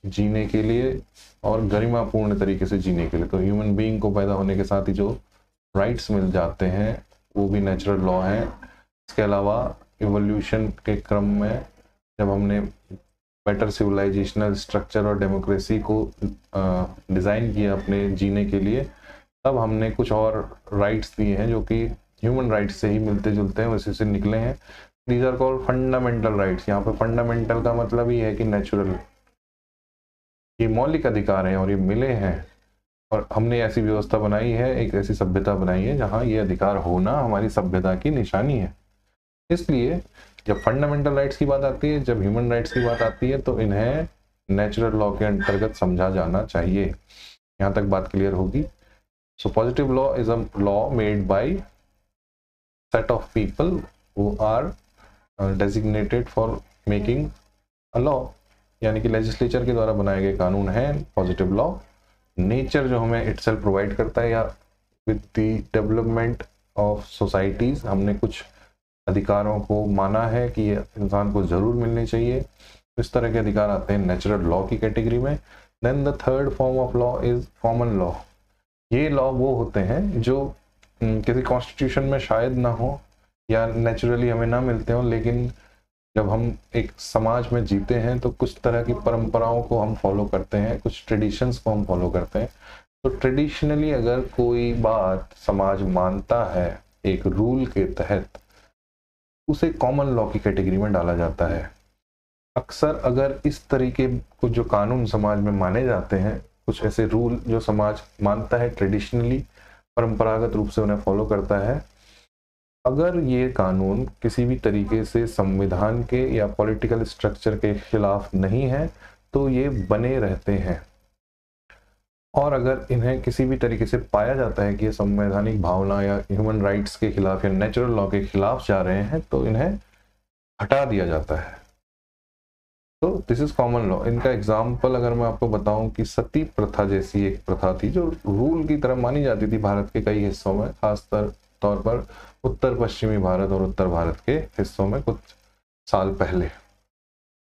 जीने के लिए और गरिमापूर्ण तरीके से जीने के लिए। तो ह्यूमन बीइंग को पैदा होने के साथ ही जो राइट्स मिल जाते हैं वो भी नेचुरल लॉ हैं। इसके अलावा इवोल्यूशन के क्रम में जब हमने बेटर सिविलाइजेशनल स्ट्रक्चर और डेमोक्रेसी को डिज़ाइन किया अपने जीने के लिए, तब हमने कुछ और राइट्स दिए हैं जो कि ह्यूमन राइट्स से ही मिलते जुलते हैं, उसी से निकले हैं। These are called fundamental rights. यहाँ पे फंडामेंटल का मतलब ही है कि नेचुरल, ये मौलिक अधिकार हैं और ये मिले हैं, और हमने ऐसी व्यवस्था बनाई है, एक ऐसी सभ्यता बनाई है जहाँ ये अधिकार होना हमारी सभ्यता की निशानी है। इसलिए जब फंडामेंटल राइट्स की बात आती है, जब ह्यूमन राइट्स की बात आती है, तो इन्हें नेचुरल लॉ के अंतर्गत समझा जाना चाहिए। यहाँ तक बात क्लियर होगी। So positive law is a law made by set of people who are designated for making a law, यानी कि लेजिस्लेचर के द्वारा बनाए गए कानून हैं पॉजिटिव लॉ। नेचर जो हमें इटसेल्फ प्रोवाइड करता है, या with the development of societies हमने कुछ अधिकारों को माना है कि ये इंसान को जरूर मिलने चाहिए, इस तरह के अधिकार आते हैं नेचुरल लॉ की कैटेगरी में। Then the third form of law is common law. ये लॉ वो होते हैं जो किसी कॉन्स्टिट्यूशन में शायद ना हो या नेचुरली हमें ना मिलते हो, लेकिन जब हम एक समाज में जीते हैं तो कुछ तरह की परंपराओं को हम फॉलो करते हैं, कुछ ट्रेडिशंस को हम फॉलो करते हैं। तो ट्रेडिशनली अगर कोई बात समाज मानता है एक रूल के तहत, उसे कॉमन लॉ की कैटेगरी में डाला जाता है। अक्सर अगर इस तरीके को जो कानून समाज में माने जाते हैं, कुछ ऐसे रूल जो समाज मानता है ट्रेडिशनली, परंपरागत रूप से उन्हें फॉलो करता है, अगर ये कानून किसी भी तरीके से संविधान के या पॉलिटिकल स्ट्रक्चर के खिलाफ नहीं है तो ये बने रहते हैं। और अगर इन्हें किसी भी तरीके से पाया जाता है कि ये संवैधानिक भावना या ह्यूमन राइट्स के खिलाफ या नेचुरल लॉ के खिलाफ जा रहे हैं, तो इन्हें हटा दिया जाता है। तो दिस इज कॉमन लॉ। इनका एग्जाम्पल अगर मैं आपको बताऊं कि सती प्रथा जैसी एक प्रथा थी जो रूल की तरह मानी जाती थी भारत के कई हिस्सों में, खास तौर पर उत्तर पश्चिमी भारत और उत्तर भारत के हिस्सों में कुछ साल पहले,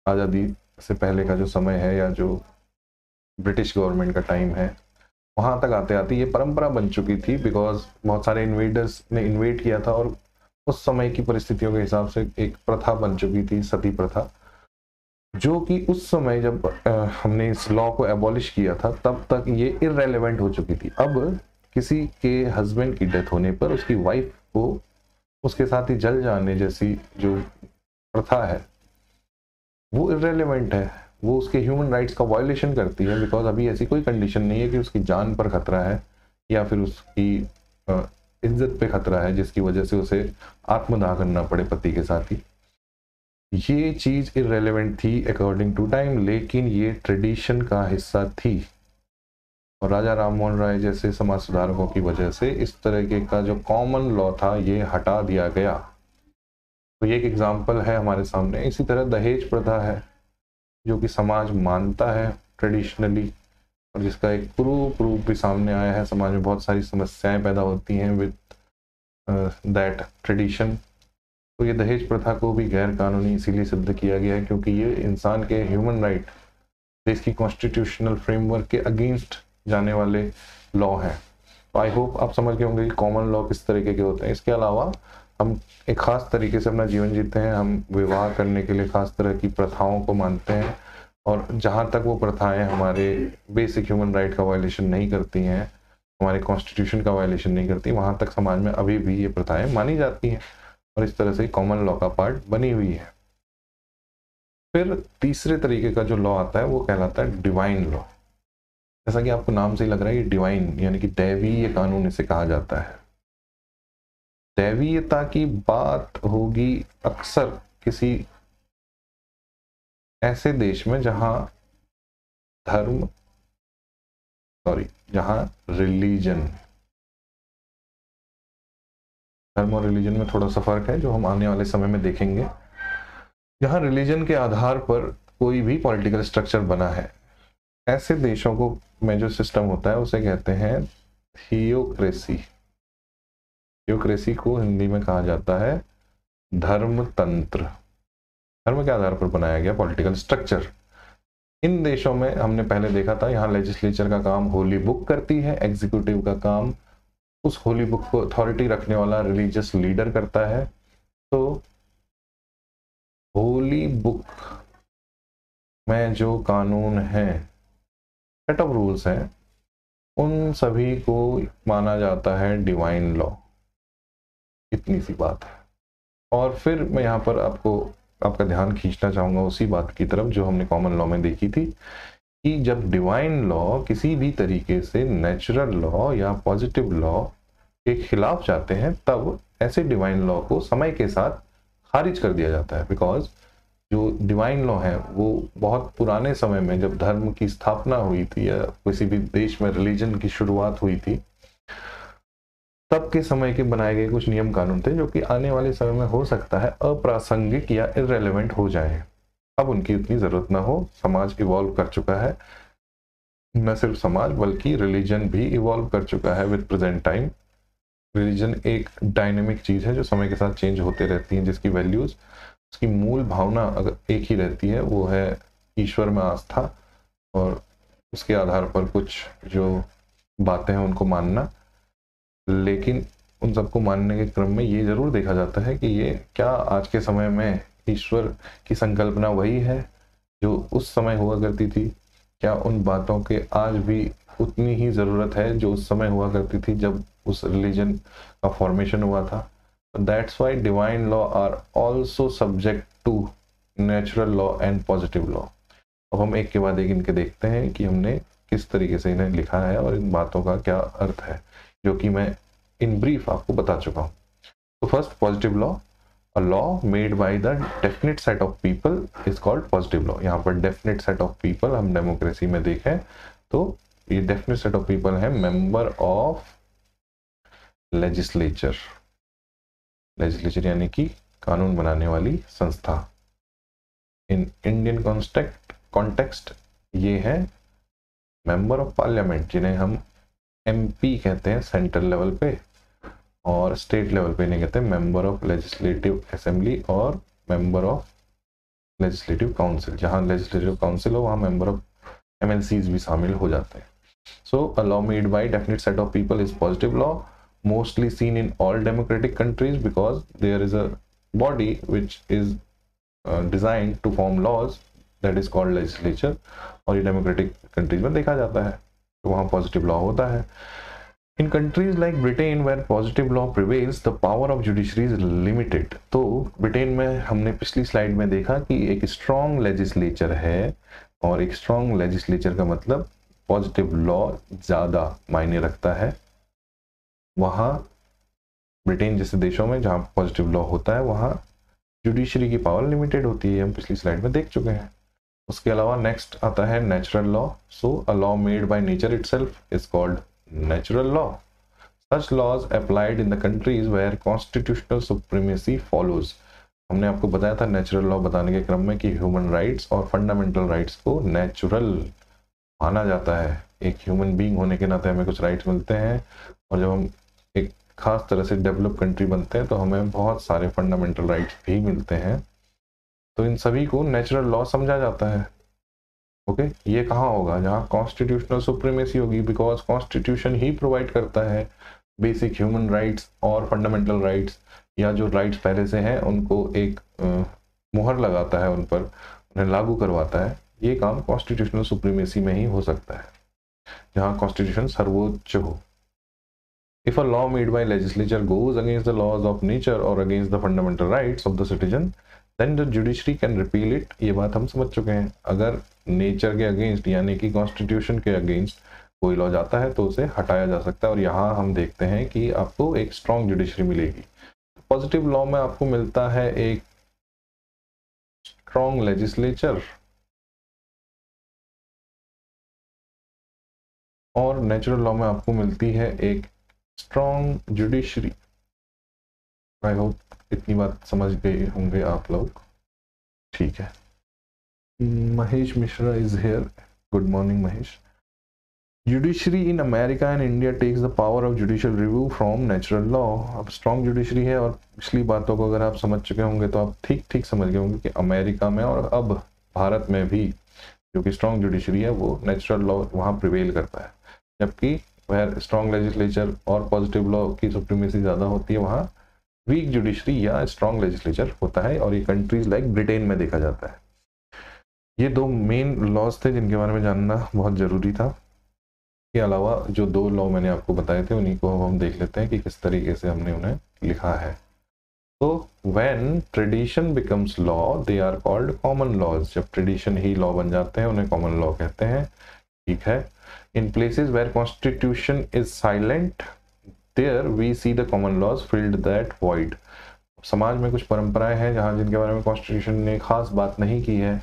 आज़ादी से पहले का जो समय है या जो ब्रिटिश गवर्नमेंट का टाइम है, वहाँ तक आते आते ये परंपरा बन चुकी थी, बिकॉज बहुत सारे इन्वेडर्स ने इन्वेड किया था और उस समय की परिस्थितियों के हिसाब से एक प्रथा बन चुकी थी, सती प्रथा, जो कि उस समय जब हमने इस लॉ को एबॉलिश किया था तब तक ये इररेलेवेंट हो चुकी थी। अब किसी के हस्बैंड की डेथ होने पर उसकी वाइफ को उसके साथ ही जल जाने जैसी जो प्रथा है वो इररेलेवेंट है, वो उसके ह्यूमन राइट्स का वायलेशन करती है, बिकॉज अभी ऐसी कोई कंडीशन नहीं है कि उसकी जान पर खतरा है या फिर उसकी इज्जत पे खतरा है जिसकी वजह से उसे आत्मदाह करना पड़े पति के साथ ही। ये चीज इररेलेवेंट थी अकॉर्डिंग टू टाइम, लेकिन ये ट्रेडिशन का हिस्सा थी और राजा राम मोहन राय जैसे समाज सुधारकों की वजह से इस तरह का जो कॉमन लॉ था ये हटा दिया गया। तो ये एक एग्जाम्पल है हमारे सामने। इसी तरह दहेज प्रथा है जो कि समाज मानता है ट्रेडिशनली और जिसका एक प्रूफ भी सामने आया है। समाज में बहुत सारी समस्याएं पैदा होती हैं विद दैट ट्रेडिशन। तो ये दहेज प्रथा को भी गैर कानूनी इसीलिए सिद्ध किया गया है क्योंकि ये इंसान के ह्यूमन राइट, देश की कॉन्स्टिट्यूशनल फ्रेमवर्क के अगेंस्ट जाने वाले लॉ हैं। तो आई होप आप समझ गए होंगे कि कॉमन लॉ किस तरीके के होते हैं। इसके अलावा हम एक खास तरीके से अपना जीवन जीते हैं, हम विवाह करने के लिए खास तरह की प्रथाओं को मानते हैं और जहाँ तक वो प्रथाएं हमारे बेसिक ह्यूमन राइट का वायलेशन नहीं करती हैं, हमारे कॉन्स्टिट्यूशन का वायलेशन नहीं करती, वहाँ तक समाज में अभी भी ये प्रथाएं मानी जाती हैं और इस तरह से कॉमन लॉ का पार्ट बनी हुई है। फिर तीसरे तरीके का जो लॉ आता है वो कहलाता है डिवाइन लॉ। जैसा कि आपको नाम से ही लग रहा है, ये डिवाइन यानी कि दैवीय कानून इसे कहा जाता है। दैवीयता की बात होगी अक्सर किसी ऐसे देश में जहां रिलीजन, धर्म और रिलीजन में थोड़ा सा फर्क है जो हम आने वाले समय में देखेंगे। जहां रिलीजन के आधार पर कोई भी पॉलिटिकल स्ट्रक्चर बना है, ऐसे देशों को में जो सिस्टम होता है उसे कहते हैं थियोक्रेसी। थियोक्रेसी को हिंदी में कहा जाता है धर्मतंत्र। धर्म के आधार पर बनाया गया पॉलिटिकल स्ट्रक्चर। इन देशों में हमने पहले देखा था, यहाँ लेजिस्लेचर का काम होली बुक करती है, एग्जीक्यूटिव का काम उस होली बुक को अथॉरिटी रखने वाला रिलीजियस लीडर करता है। तो होली बुक में जो कानून है, सेट ऑफ रूल्स हैं, उन सभी को माना जाता है डिवाइन लॉ। इतनी सी बात है। और फिर मैं यहाँ पर आपका ध्यान खींचना चाहूँगा उसी बात की तरफ जो हमने कॉमन लॉ में देखी थी कि जब डिवाइन लॉ किसी भी तरीके से नेचुरल लॉ या पॉजिटिव लॉ के खिलाफ जाते हैं, तब ऐसे डिवाइन लॉ को समय के साथ खारिज कर दिया जाता है, बिकॉज जो डिवाइन लॉ है वो बहुत पुराने समय में जब धर्म की स्थापना हुई थी या किसी भी देश में रिलीजन की शुरुआत हुई थी, तब के समय के बनाए गए कुछ नियम कानून थे जो कि आने वाले समय में हो सकता है अप्रासंगिक या इररेलेवेंट हो जाए। अब उनकी उतनी जरूरत ना हो, समाज इवॉल्व कर चुका है, न सिर्फ समाज बल्कि रिलीजन भी इवॉल्व कर चुका है विद प्रेजेंट टाइम। रिलीजन एक डायनेमिक चीज है जो समय के साथ चेंज होते रहती है, जिसकी वैल्यूज, उसकी मूल भावना अगर एक ही रहती है, वो है ईश्वर में आस्था और उसके आधार पर कुछ जो बातें हैं उनको मानना। लेकिन उन सबको मानने के क्रम में ये जरूर देखा जाता है कि ये क्या आज के समय में ईश्वर की संकल्पना वही है जो उस समय हुआ करती थी? क्या उन बातों के आज भी उतनी ही ज़रूरत है जो उस समय हुआ करती थी जब उस रिलीजन का फॉर्मेशन हुआ था? That's why divine law are also subject to natural law and positive law. अब हम एक के बाद एक इनके देखते हैं कि हमने किस तरीके से इन्हें लिखा है और इन बातों का क्या अर्थ है, जो कि मैं इन ब्रीफ आपको बता चुका हूँ। तो first, positive law, a law made by the definite set of people is called positive law। यहाँ पर definite set of people हम डेमोक्रेसी में देखें तो ये definite set of people है member of legislature। legislature यानी कि कानून बनाने वाली संस्था। इन इंडियन कॉन्टेक्स्ट ये है member of parliament, जिन्हें हम MP कहते हैं सेंट्रल लेवल पे, और स्टेट लेवल पे नहीं कहते मेंबर ऑफ लेजिस्लेटिव असेंबली और मेंबर ऑफ लेजिस्लेटिव काउंसिल। जहाँ लेजिस्लेटिव काउंसिल हो वहाँ मेंबर ऑफ MLCs भी शामिल हो जाते हैं। So a law made by definite set of people is positive law, mostly seen in all democratic countries because there is a body which is designed to form laws, that is called legislature. और ये डेमोक्रेटिक कंट्रीज में देखा जाता है, तो वहाँ पॉजिटिव लॉ होता है। In countries like Britain where positive law prevails, the power of judiciary is limited। तो ब्रिटेन में हमने पिछली स्लाइड में देखा कि एक स्ट्रॉन्ग लेजिस्लेचर है, और एक स्ट्रॉन्ग लेजिस्लेचर का मतलब पॉजिटिव लॉ ज़्यादा मायने रखता है। वहाँ ब्रिटेन जैसे देशों में जहाँ पॉजिटिव लॉ होता है वहाँ जुडिशरी की पावर लिमिटेड होती है, हम पिछली स्लाइड में देख चुके हैं। उसके अलावा नेक्स्ट आता है natural law. So a law made by nature itself is called natural law। Such laws applied in the countries where constitutional supremacy follows। हमने आपको बताया था नेचुरल लॉ बताने के क्रम में कि ह्यूमन राइट्स और फंडामेंटल राइट्स को नेचुरल माना जाता है। एक ह्यूमन बीइंग होने के नाते हमें कुछ राइट्स मिलते हैं, और जब हम एक खास तरह से डेवलप कंट्री बनते हैं तो हमें बहुत सारे फंडामेंटल राइट्स भी मिलते हैं। तो इन सभी को नेचुरल लॉ समझा जाता है। ओके, ये कहाँ होगा? जहाँ कॉन्स्टिट्यूशनल सुप्रीमेसी होगी, बिकॉज कॉन्स्टिट्यूशन ही प्रोवाइड करता है बेसिक ह्यूमन राइट्स और फंडामेंटल राइट्स, या जो राइट्स पहले से हैं उनको एक मुहर लगाता है, उन पर उन्हें लागू करवाता है। ये काम कॉन्स्टिट्यूशनल सुप्रीमेसी में ही हो सकता है, जहाँ कॉन्स्टिट्यूशन सर्वोच्च हो। If a law made by legislature goes against the laws of nature और against the fundamental rights of the citizen, then the judiciary can repeal it. ये बात हम समझ चुके हैं। अगर नेचर के अगेंस्ट यानी कि कॉन्स्टिट्यूशन के अगेंस्ट कोई लॉ जाता है तो उसे हटाया जा सकता है, और यहाँ हम देखते हैं कि आपको एक स्ट्रॉन्ग जुडिशरी मिलेगी। पॉजिटिव लॉ में आपको मिलता है एक स्ट्रॉन्ग लेजिस्लेचर, और नेचुरल लॉ में आपको मिलती है एक स्ट्रॉन्ग जुडिशरी। आई होप इतनी बात समझ गए होंगे आप लोग। ठीक है, Mahesh Mishra is here. Good morning Mahesh. Judiciary in America and India takes the power of judicial review from natural law. अब स्ट्रॉन्ग जुडिशरी है, और पिछली बातों को अगर आप समझ चुके होंगे तो आप ठीक समझ गए होंगे कि अमेरिका में और अब भारत में भी जो कि स्ट्रॉन्ग जुडिशरी है वो नेचुरल लॉ वहाँ प्रिवेल करता है, जबकि वह स्ट्रॉन्ग लेजिस्लेचर और पॉजिटिव लॉ की सुप्रीमेसी ज़्यादा होती है, वहाँ वीक जुडिशरी या स्ट्रॉन्ग लेजिस्लेचर होता है। और ये कंट्रीज लाइक ब्रिटेन में देखा जाता है। ये दो मेन लॉज थे जिनके बारे में जानना बहुत ज़रूरी था। के अलावा जो दो लॉ मैंने आपको बताए थे उन्हीं को हम देख लेते हैं कि किस तरीके से हमने उन्हें लिखा है। तो when tradition becomes law they are called common laws. जब ट्रेडिशन ही लॉ बन जाते हैं उन्हें कॉमन लॉ कहते हैं। ठीक है, in places where constitution is silent there we see the common laws filled that void. समाज में कुछ परंपराएं हैं जहाँ जिनके बारे में कॉन्स्टिट्यूशन ने खास बात नहीं की है,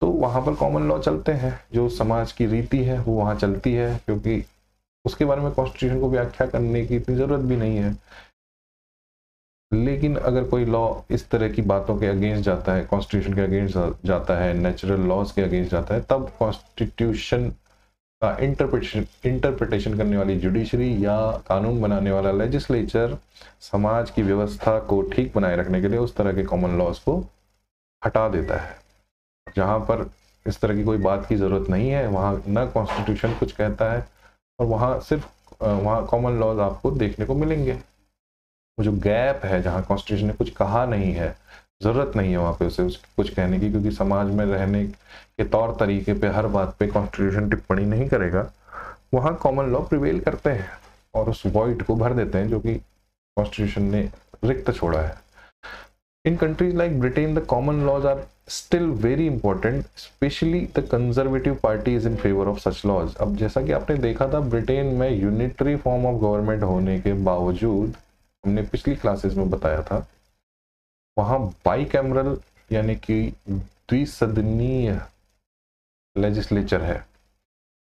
तो वहाँ पर कॉमन लॉ चलते हैं। जो समाज की रीति है वो वहाँ चलती है, क्योंकि उसके बारे में कॉन्स्टिट्यूशन को व्याख्या करने की इतनी ज़रूरत भी नहीं है। लेकिन अगर कोई लॉ इस तरह की बातों के अगेंस्ट जाता है, कॉन्स्टिट्यूशन के अगेंस्ट जाता है, नेचुरल लॉज के अगेंस्ट जाता है, तब कॉन्स्टिट्यूशन का इंटरप्रिटेशन करने वाली जुडिशरी या कानून बनाने वाला लेजिस्लेचर समाज की व्यवस्था को ठीक बनाए रखने के लिए उस तरह के कॉमन लॉज को हटा देता है। जहाँ पर इस तरह की कोई बात की ज़रूरत नहीं है, वहाँ न कॉन्स्टिट्यूशन कुछ कहता है, और वहाँ सिर्फ वहाँ कॉमन लॉज आपको देखने को मिलेंगे। वो जो गैप है जहाँ कॉन्स्टिट्यूशन ने कुछ कहा नहीं है, ज़रूरत नहीं है वहाँ पे उसे कुछ कहने की, क्योंकि समाज में रहने के तौर तरीके पे हर बात पे कॉन्स्टिट्यूशन टिप्पणी नहीं करेगा, वहाँ कॉमन लॉ प्रिवेल करते हैं और उस वॉइड को भर देते हैं जो कि कॉन्स्टिट्यूशन ने रिक्त छोड़ा है। In countries like Britain, the common laws are still very important, especially the conservative party is in favor of such laws. अब जैसा कि आपने देखा था, ब्रिटेन में यूनिटरी फॉर्म ऑफ गवर्नमेंट होने के बावजूद, हमने पिछली क्लासेस में बताया था, वहाँ बाइकैमरल यानी कि द्विसदनीय लेजिस्लेचर है,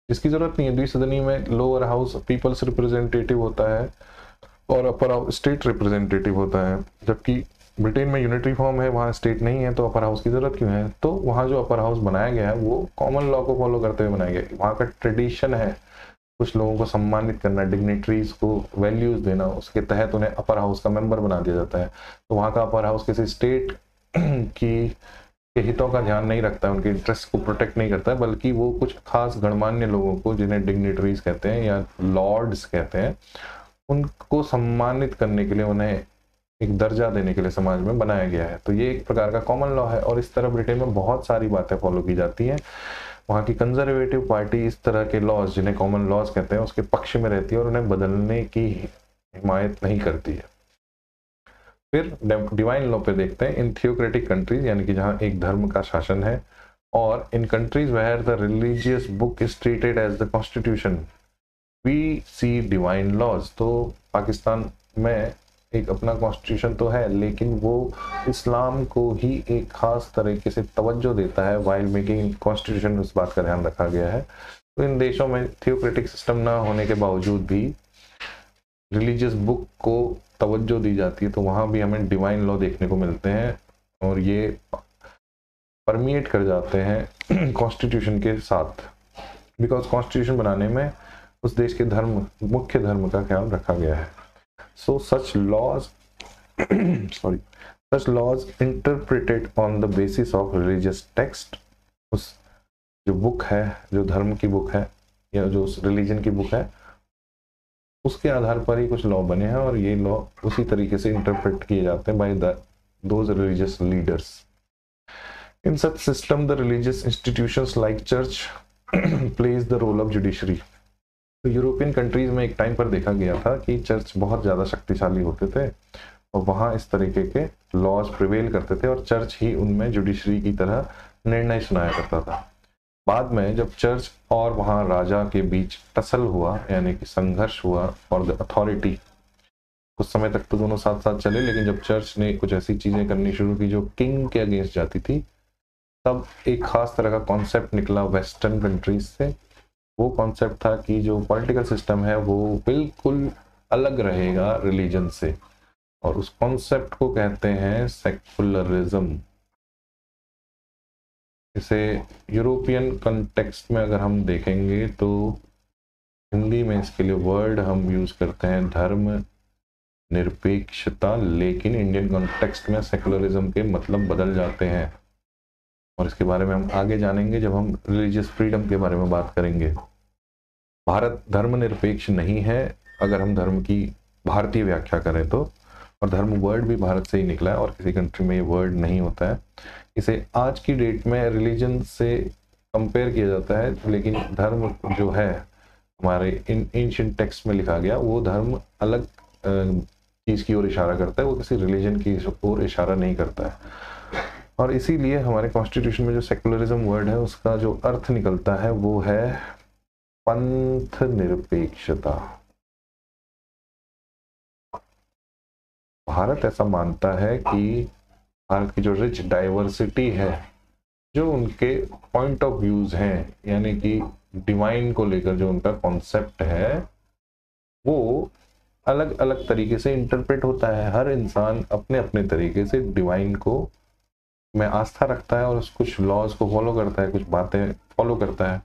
जिसकी जरूरत नहीं है। द्विसदनीय में लोअर हाउस पीपल्स रिप्रेजेंटेटिव होता है और अपर हाउस स्टेट रिप्रेजेंटेटिव होता है, जबकि ब्रिटेन में यूनिटरी फॉर्म है, वहाँ स्टेट नहीं है, तो अपर हाउस की जरूरत क्यों है? तो वहाँ जो अपर हाउस बनाया गया है वो कॉमन लॉ को फॉलो करते हुए बनाया गया है। वहाँ का ट्रेडिशन है कुछ लोगों को सम्मानित करना, डिग्निटरीज को वैल्यूज देना, उसके तहत उन्हें अपर हाउस का मेंबर बना दिया जाता है। तो वहाँ का अपर हाउस किसी स्टेट की के हितों का ध्यान नहीं रखता है, उनके इंटरेस्ट को प्रोटेक्ट नहीं करता है, बल्कि वो कुछ खास गणमान्य लोगों को, जिन्हें डिग्निटरीज कहते हैं या लॉर्ड्स कहते हैं, उनको सम्मानित करने के लिए, उन्हें एक दर्जा देने के लिए समाज में बनाया गया है। तो ये एक प्रकार का कॉमन लॉ है, और इस तरह ब्रिटेन में बहुत सारी बातें फॉलो की जाती हैं। वहाँ की कंजर्वेटिव पार्टी इस तरह के लॉज, जिन्हें कॉमन लॉज कहते हैं, उसके पक्ष में रहती है और उन्हें बदलने की हिमायत नहीं करती है। फिर डिवाइन लॉ पे देखते हैं। इन थियोक्रेटिक कंट्रीज, यानी कि जहाँ एक धर्म का शासन है, और in countries where the religious book is treated as the constitution, we see divine laws. तो पाकिस्तान में एक अपना कॉन्स्टिट्यूशन तो है, लेकिन वो इस्लाम को ही एक खास तरीके से तवज्जो देता है वाइल मेकिंग कॉन्स्टिट्यूशन, उस बात का ध्यान रखा गया है। तो इन देशों में थियोक्रेटिक सिस्टम ना होने के बावजूद भी रिलीजियस बुक को तवज्जो दी जाती है, तो वहाँ भी हमें डिवाइन लॉ देखने को मिलते हैं, और ये परमिएट कर जाते हैं कॉन्स्टिट्यूशन के साथ, बिकॉज कॉन्स्टिट्यूशन बनाने में उस देश के धर्म, मुख्य धर्म का ख्याल रखा गया है। So such laws interpreted on the basis of religious text, उस जो बुक है, जो धर्म की बुक है या जो रिलीजन की बुक है, उसके आधार पर ही कुछ लॉ बने हैं, और ये लॉ उसी तरीके से इंटरप्रेट किए जाते हैं bye those religious leaders. In such system, the religious institutions like church plays the role of judiciary. तो यूरोपियन कंट्रीज में एक टाइम पर देखा गया था कि चर्च बहुत ज़्यादा शक्तिशाली होते थे, और वहाँ इस तरीके के लॉज प्रिवेल करते थे, और चर्च ही उनमें जुडिशरी की तरह निर्णय सुनाया करता था। बाद में जब चर्च और वहाँ राजा के बीच टसल हुआ, यानी कि संघर्ष हुआ फॉर द अथॉरिटी, कुछ समय तक तो दोनों साथ साथ चले, लेकिन जब चर्च ने कुछ ऐसी चीज़ें करनी शुरू की जो किंग के अगेंस्ट जाती थी, तब एक खास तरह का कॉन्सेप्ट निकला वेस्टर्न कंट्रीज से। वो कॉन्सेप्ट था कि जो पॉलिटिकल सिस्टम है वो बिल्कुल अलग रहेगा रिलीजन से, और उस कॉन्सेप्ट को कहते हैं सेक्युलरिज्म। इसे यूरोपियन कॉन्टेक्स्ट में अगर हम देखेंगे तो हिंदी में इसके लिए वर्ड हम यूज करते हैं धर्म निरपेक्षता, लेकिन इंडियन कॉन्टेक्स्ट में सेक्युलरिज्म के मतलब बदल जाते हैं, और इसके बारे में हम आगे जानेंगे जब हम रिलीजियस फ्रीडम के बारे में बात करेंगे। भारत धर्मनिरपेक्ष नहीं है अगर हम धर्म की भारतीय व्याख्या करें तो, और धर्म वर्ड भी भारत से ही निकला है, और किसी कंट्री में ये वर्ड नहीं होता है। इसे आज की डेट में रिलीजन से कंपेयर किया जाता है, लेकिन धर्म जो है हमारे इन एंशिएंट टेक्स्ट में लिखा गया, वो धर्म अलग चीज़ की ओर इशारा करता है, वो किसी रिलीजन की ओर इशारा नहीं करता है। और इसीलिए हमारे कॉन्स्टिट्यूशन में जो सेक्युलरिज्म वर्ड है उसका जो अर्थ निकलता है वो है पंथ निरपेक्षता। भारत ऐसा मानता है कि भारत की जो रिच डाइवर्सिटी है, जो उनके पॉइंट ऑफ व्यूज हैं, यानी कि डिवाइन को लेकर जो उनका कॉन्सेप्ट है, वो अलग अलग तरीके से इंटरप्रेट होता है। हर इंसान अपने अपने तरीके से डिवाइन को में आस्था रखता है और कुछ लॉज को फॉलो करता है, कुछ बातें फॉलो करता है।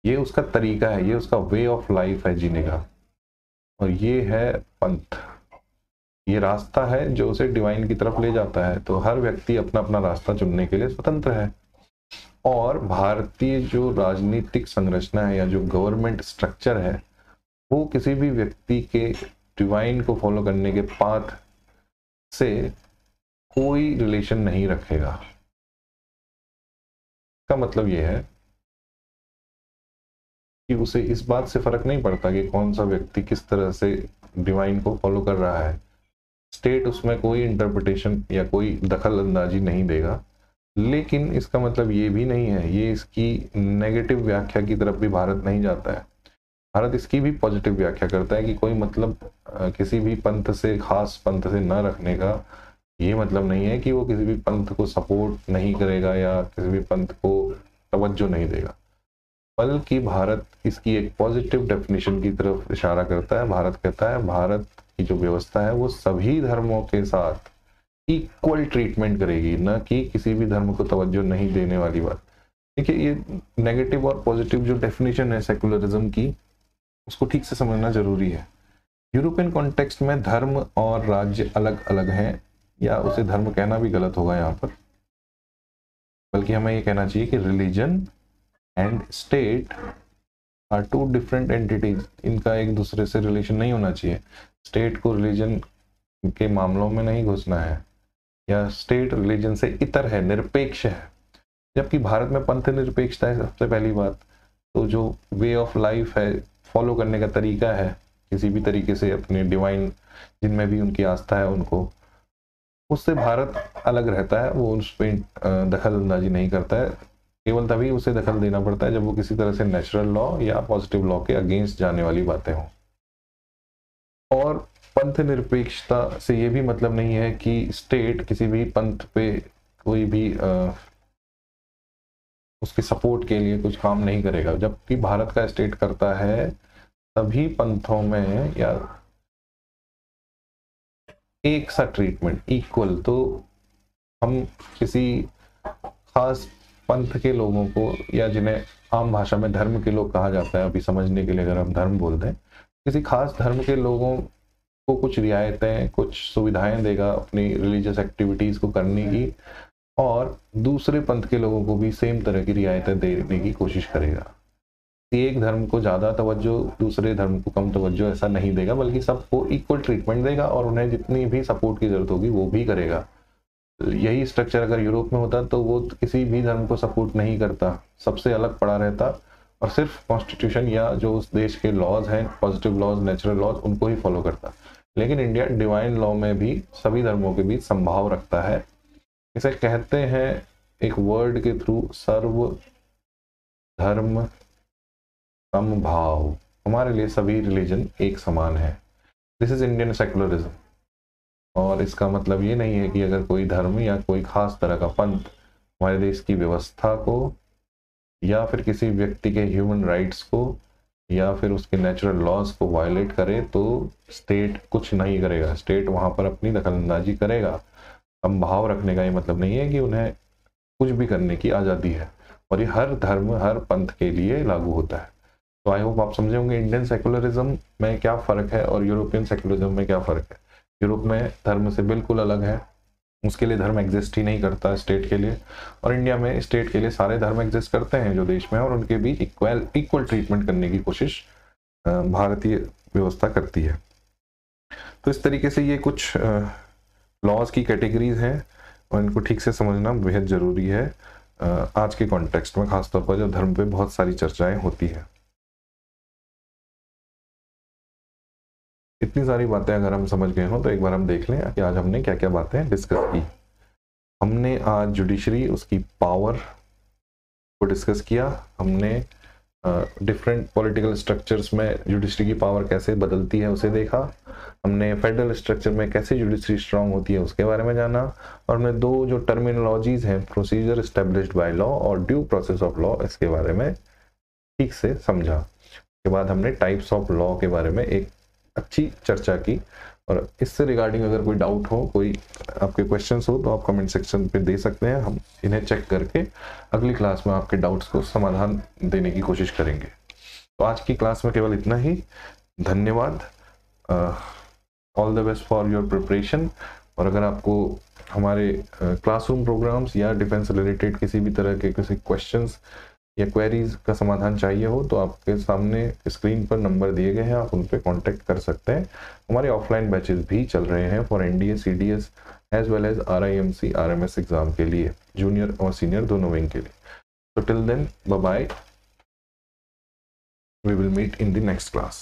ये उसका तरीका है, ये उसका वे ऑफ लाइफ है जीने का, और ये है पंथ। ये रास्ता है जो उसे डिवाइन की तरफ ले जाता है। तो हर व्यक्ति अपना अपना रास्ता चुनने के लिए स्वतंत्र है। और भारतीय जो राजनीतिक संरचना है या जो गवर्नमेंट स्ट्रक्चर है, वो किसी भी व्यक्ति के डिवाइन को फॉलो करने के पाथ से कोई रिलेशन नहीं रखेगा। का मतलब ये है कि उसे इस बात से फर्क नहीं पड़ता कि कौन सा व्यक्ति किस तरह से डिवाइन को फॉलो कर रहा है। स्टेट उसमें कोई इंटरप्रिटेशन या कोई दखल अंदाजी नहीं देगा। लेकिन इसका मतलब ये भी नहीं है, ये इसकी नेगेटिव व्याख्या की तरफ भी भारत नहीं जाता है। भारत इसकी भी पॉजिटिव व्याख्या करता है कि कोई मतलब किसी भी पंथ से, खास पंथ से न रखने का ये मतलब नहीं है कि वो किसी भी पंथ को सपोर्ट नहीं करेगा या किसी भी पंथ को तवज्जो नहीं देगा, बल्कि भारत इसकी एक पॉजिटिव डेफिनेशन की तरफ इशारा करता है। भारत कहता है भारत की जो व्यवस्था है वो सभी धर्मों के साथ इक्वल ट्रीटमेंट करेगी, न कि किसी भी धर्म को तवज्जो नहीं देने वाली बात। देखिए, ये नेगेटिव और पॉजिटिव जो डेफिनेशन है सेकुलरिज्म की, उसको ठीक से समझना जरूरी है। यूरोपियन कॉन्टेक्स्ट में धर्म और राज्य अलग अलग हैं, या उसे धर्म कहना भी गलत होगा यहाँ पर, बल्कि हमें ये कहना चाहिए कि religion and state are two different entities. इनका एक दूसरे से रिलेशन नहीं होना चाहिए। स्टेट को रिलीजन के मामलों में नहीं घुसना है, या स्टेट रिलीजन से इतर है, निरपेक्ष है। जबकि भारत में पंथ निरपेक्षता है सबसे पहली बात। तो जो वे ऑफ लाइफ है, फॉलो करने का तरीका है, किसी भी तरीके से अपने डिवाइन जिनमें भी उनकी आस्था है उनको, उससे भारत अलग रहता है। वो उस पर दखल अंदाजी नहीं करता है। केवल तभी उसे दखल देना पड़ता है जब वो किसी तरह से नेचुरल लॉ या पॉजिटिव लॉ के अगेंस्ट जाने वाली बातें हों। और पंथ निरपेक्षता से ये भी मतलब नहीं है कि स्टेट किसी भी पंथ पे कोई भी उसके सपोर्ट के लिए कुछ काम नहीं करेगा। जबकि भारत का स्टेट करता है सभी पंथों में या एक सा ट्रीटमेंट, इक्वल। तो हम किसी खास पंथ के लोगों को, या जिन्हें आम भाषा में धर्म के लोग कहा जाता है, अभी समझने के लिए अगर हम धर्म बोलते हैं, किसी खास धर्म के लोगों को कुछ रियायतें, कुछ सुविधाएं देगा अपनी रिलीजियस एक्टिविटीज को करने की, और दूसरे पंथ के लोगों को भी सेम तरह की रियायतें देने की कोशिश करेगा। एक धर्म को ज़्यादा तवज्जो, दूसरे धर्म को कम तवज्जो, ऐसा नहीं देगा, बल्कि सबको इक्वल ट्रीटमेंट देगा और उन्हें जितनी भी सपोर्ट की जरूरत होगी वो भी करेगा। यही स्ट्रक्चर अगर यूरोप में होता तो वो किसी भी धर्म को सपोर्ट नहीं करता, सबसे अलग पड़ा रहता और सिर्फ कॉन्स्टिट्यूशन या जो उस देश के लॉज हैं, पॉजिटिव लॉज, नेचुरल लॉज, उनको ही फॉलो करता। लेकिन इंडिया डिवाइन लॉ में भी सभी धर्मों के बीच संभाव रखता है। इसे कहते हैं एक वर्ड के थ्रू, सर्व धर्म समभाव। हमारे लिए सभी रिलीजन एक समान है। This is Indian secularism. और इसका मतलब ये नहीं है कि अगर कोई धर्म या कोई खास तरह का पंथ हमारे देश की व्यवस्था को, या फिर किसी व्यक्ति के ह्यूमन राइट्स को, या फिर उसके नेचुरल लॉज को वायलेट करे तो स्टेट कुछ नहीं करेगा। स्टेट वहाँ पर अपनी दखलंदाजी करेगा। संभाव रखने का ये मतलब नहीं है कि उन्हें कुछ भी करने की आज़ादी है, और ये हर धर्म, हर पंथ के लिए लागू होता है। तो आई होप आप समझे होंगे इंडियन सेकुलरिज्म में क्या फ़र्क है और यूरोपियन सेकुलरिज्म में क्या फ़र्क है। यूरोप में धर्म से बिल्कुल अलग है, उसके लिए धर्म एग्जिस्ट ही नहीं करता स्टेट के लिए। और इंडिया में स्टेट के लिए सारे धर्म एग्जिस्ट करते हैं जो देश में है, और उनके बीच इक्वल ट्रीटमेंट करने की कोशिश भारतीय व्यवस्था करती है। तो इस तरीके से ये कुछ लॉज की कैटेगरीज हैं, और इनको ठीक से समझना बेहद ज़रूरी है आज के कॉन्टेक्स्ट में, खासतौर पर जब धर्म पे बहुत सारी चर्चाएं होती है। इतनी सारी बातें अगर हम समझ गए हो तो एक बार हम देख लें कि आज हमने क्या क्या बातें डिस्कस की। हमने आज जुडिशरी, उसकी पावर को डिस्कस किया। हमने डिफरेंट पॉलिटिकल स्ट्रक्चर्स में जुडिशरी की पावर कैसे बदलती है उसे देखा। हमने फेडरल स्ट्रक्चर में कैसे जुडिशरी स्ट्रांग होती है उसके बारे में जाना। और हमने दो जो टर्मिनोलॉजीज हैं, प्रोसीजर एस्टेब्लिश्ड बाय लॉ और ड्यू प्रोसेस ऑफ लॉ, इसके बारे में ठीक से समझा। उसके बाद हमने टाइप्स ऑफ लॉ के बारे में एक अच्छी चर्चा की। और इससे रिगार्डिंग अगर कोई डाउट हो, कोई आपके क्वेश्चंस हो, तो आप कमेंट सेक्शन पे दे सकते हैं। हम इन्हें चेक करके अगली क्लास में आपके डाउट्स को समाधान देने की कोशिश करेंगे। तो आज की क्लास में केवल इतना ही। धन्यवाद। All the best for your preparation. और अगर आपको हमारे क्लासरूम प्रोग्राम्स या डिफेंस रिलेटेड किसी भी तरह के किसी क्वेश्चंस या क्वेरीज का समाधान चाहिए हो, तो आपके सामने स्क्रीन पर नंबर दिए गए हैं, आप उन पर कॉन्टेक्ट कर सकते हैं। हमारे ऑफलाइन बैचेस भी चल रहे हैं for NDA CDS as well as RIMC RMS exam के लिए, जूनियर और सीनियर दोनों विंग के लिए। So till then, bye bye. We will meet in the next class.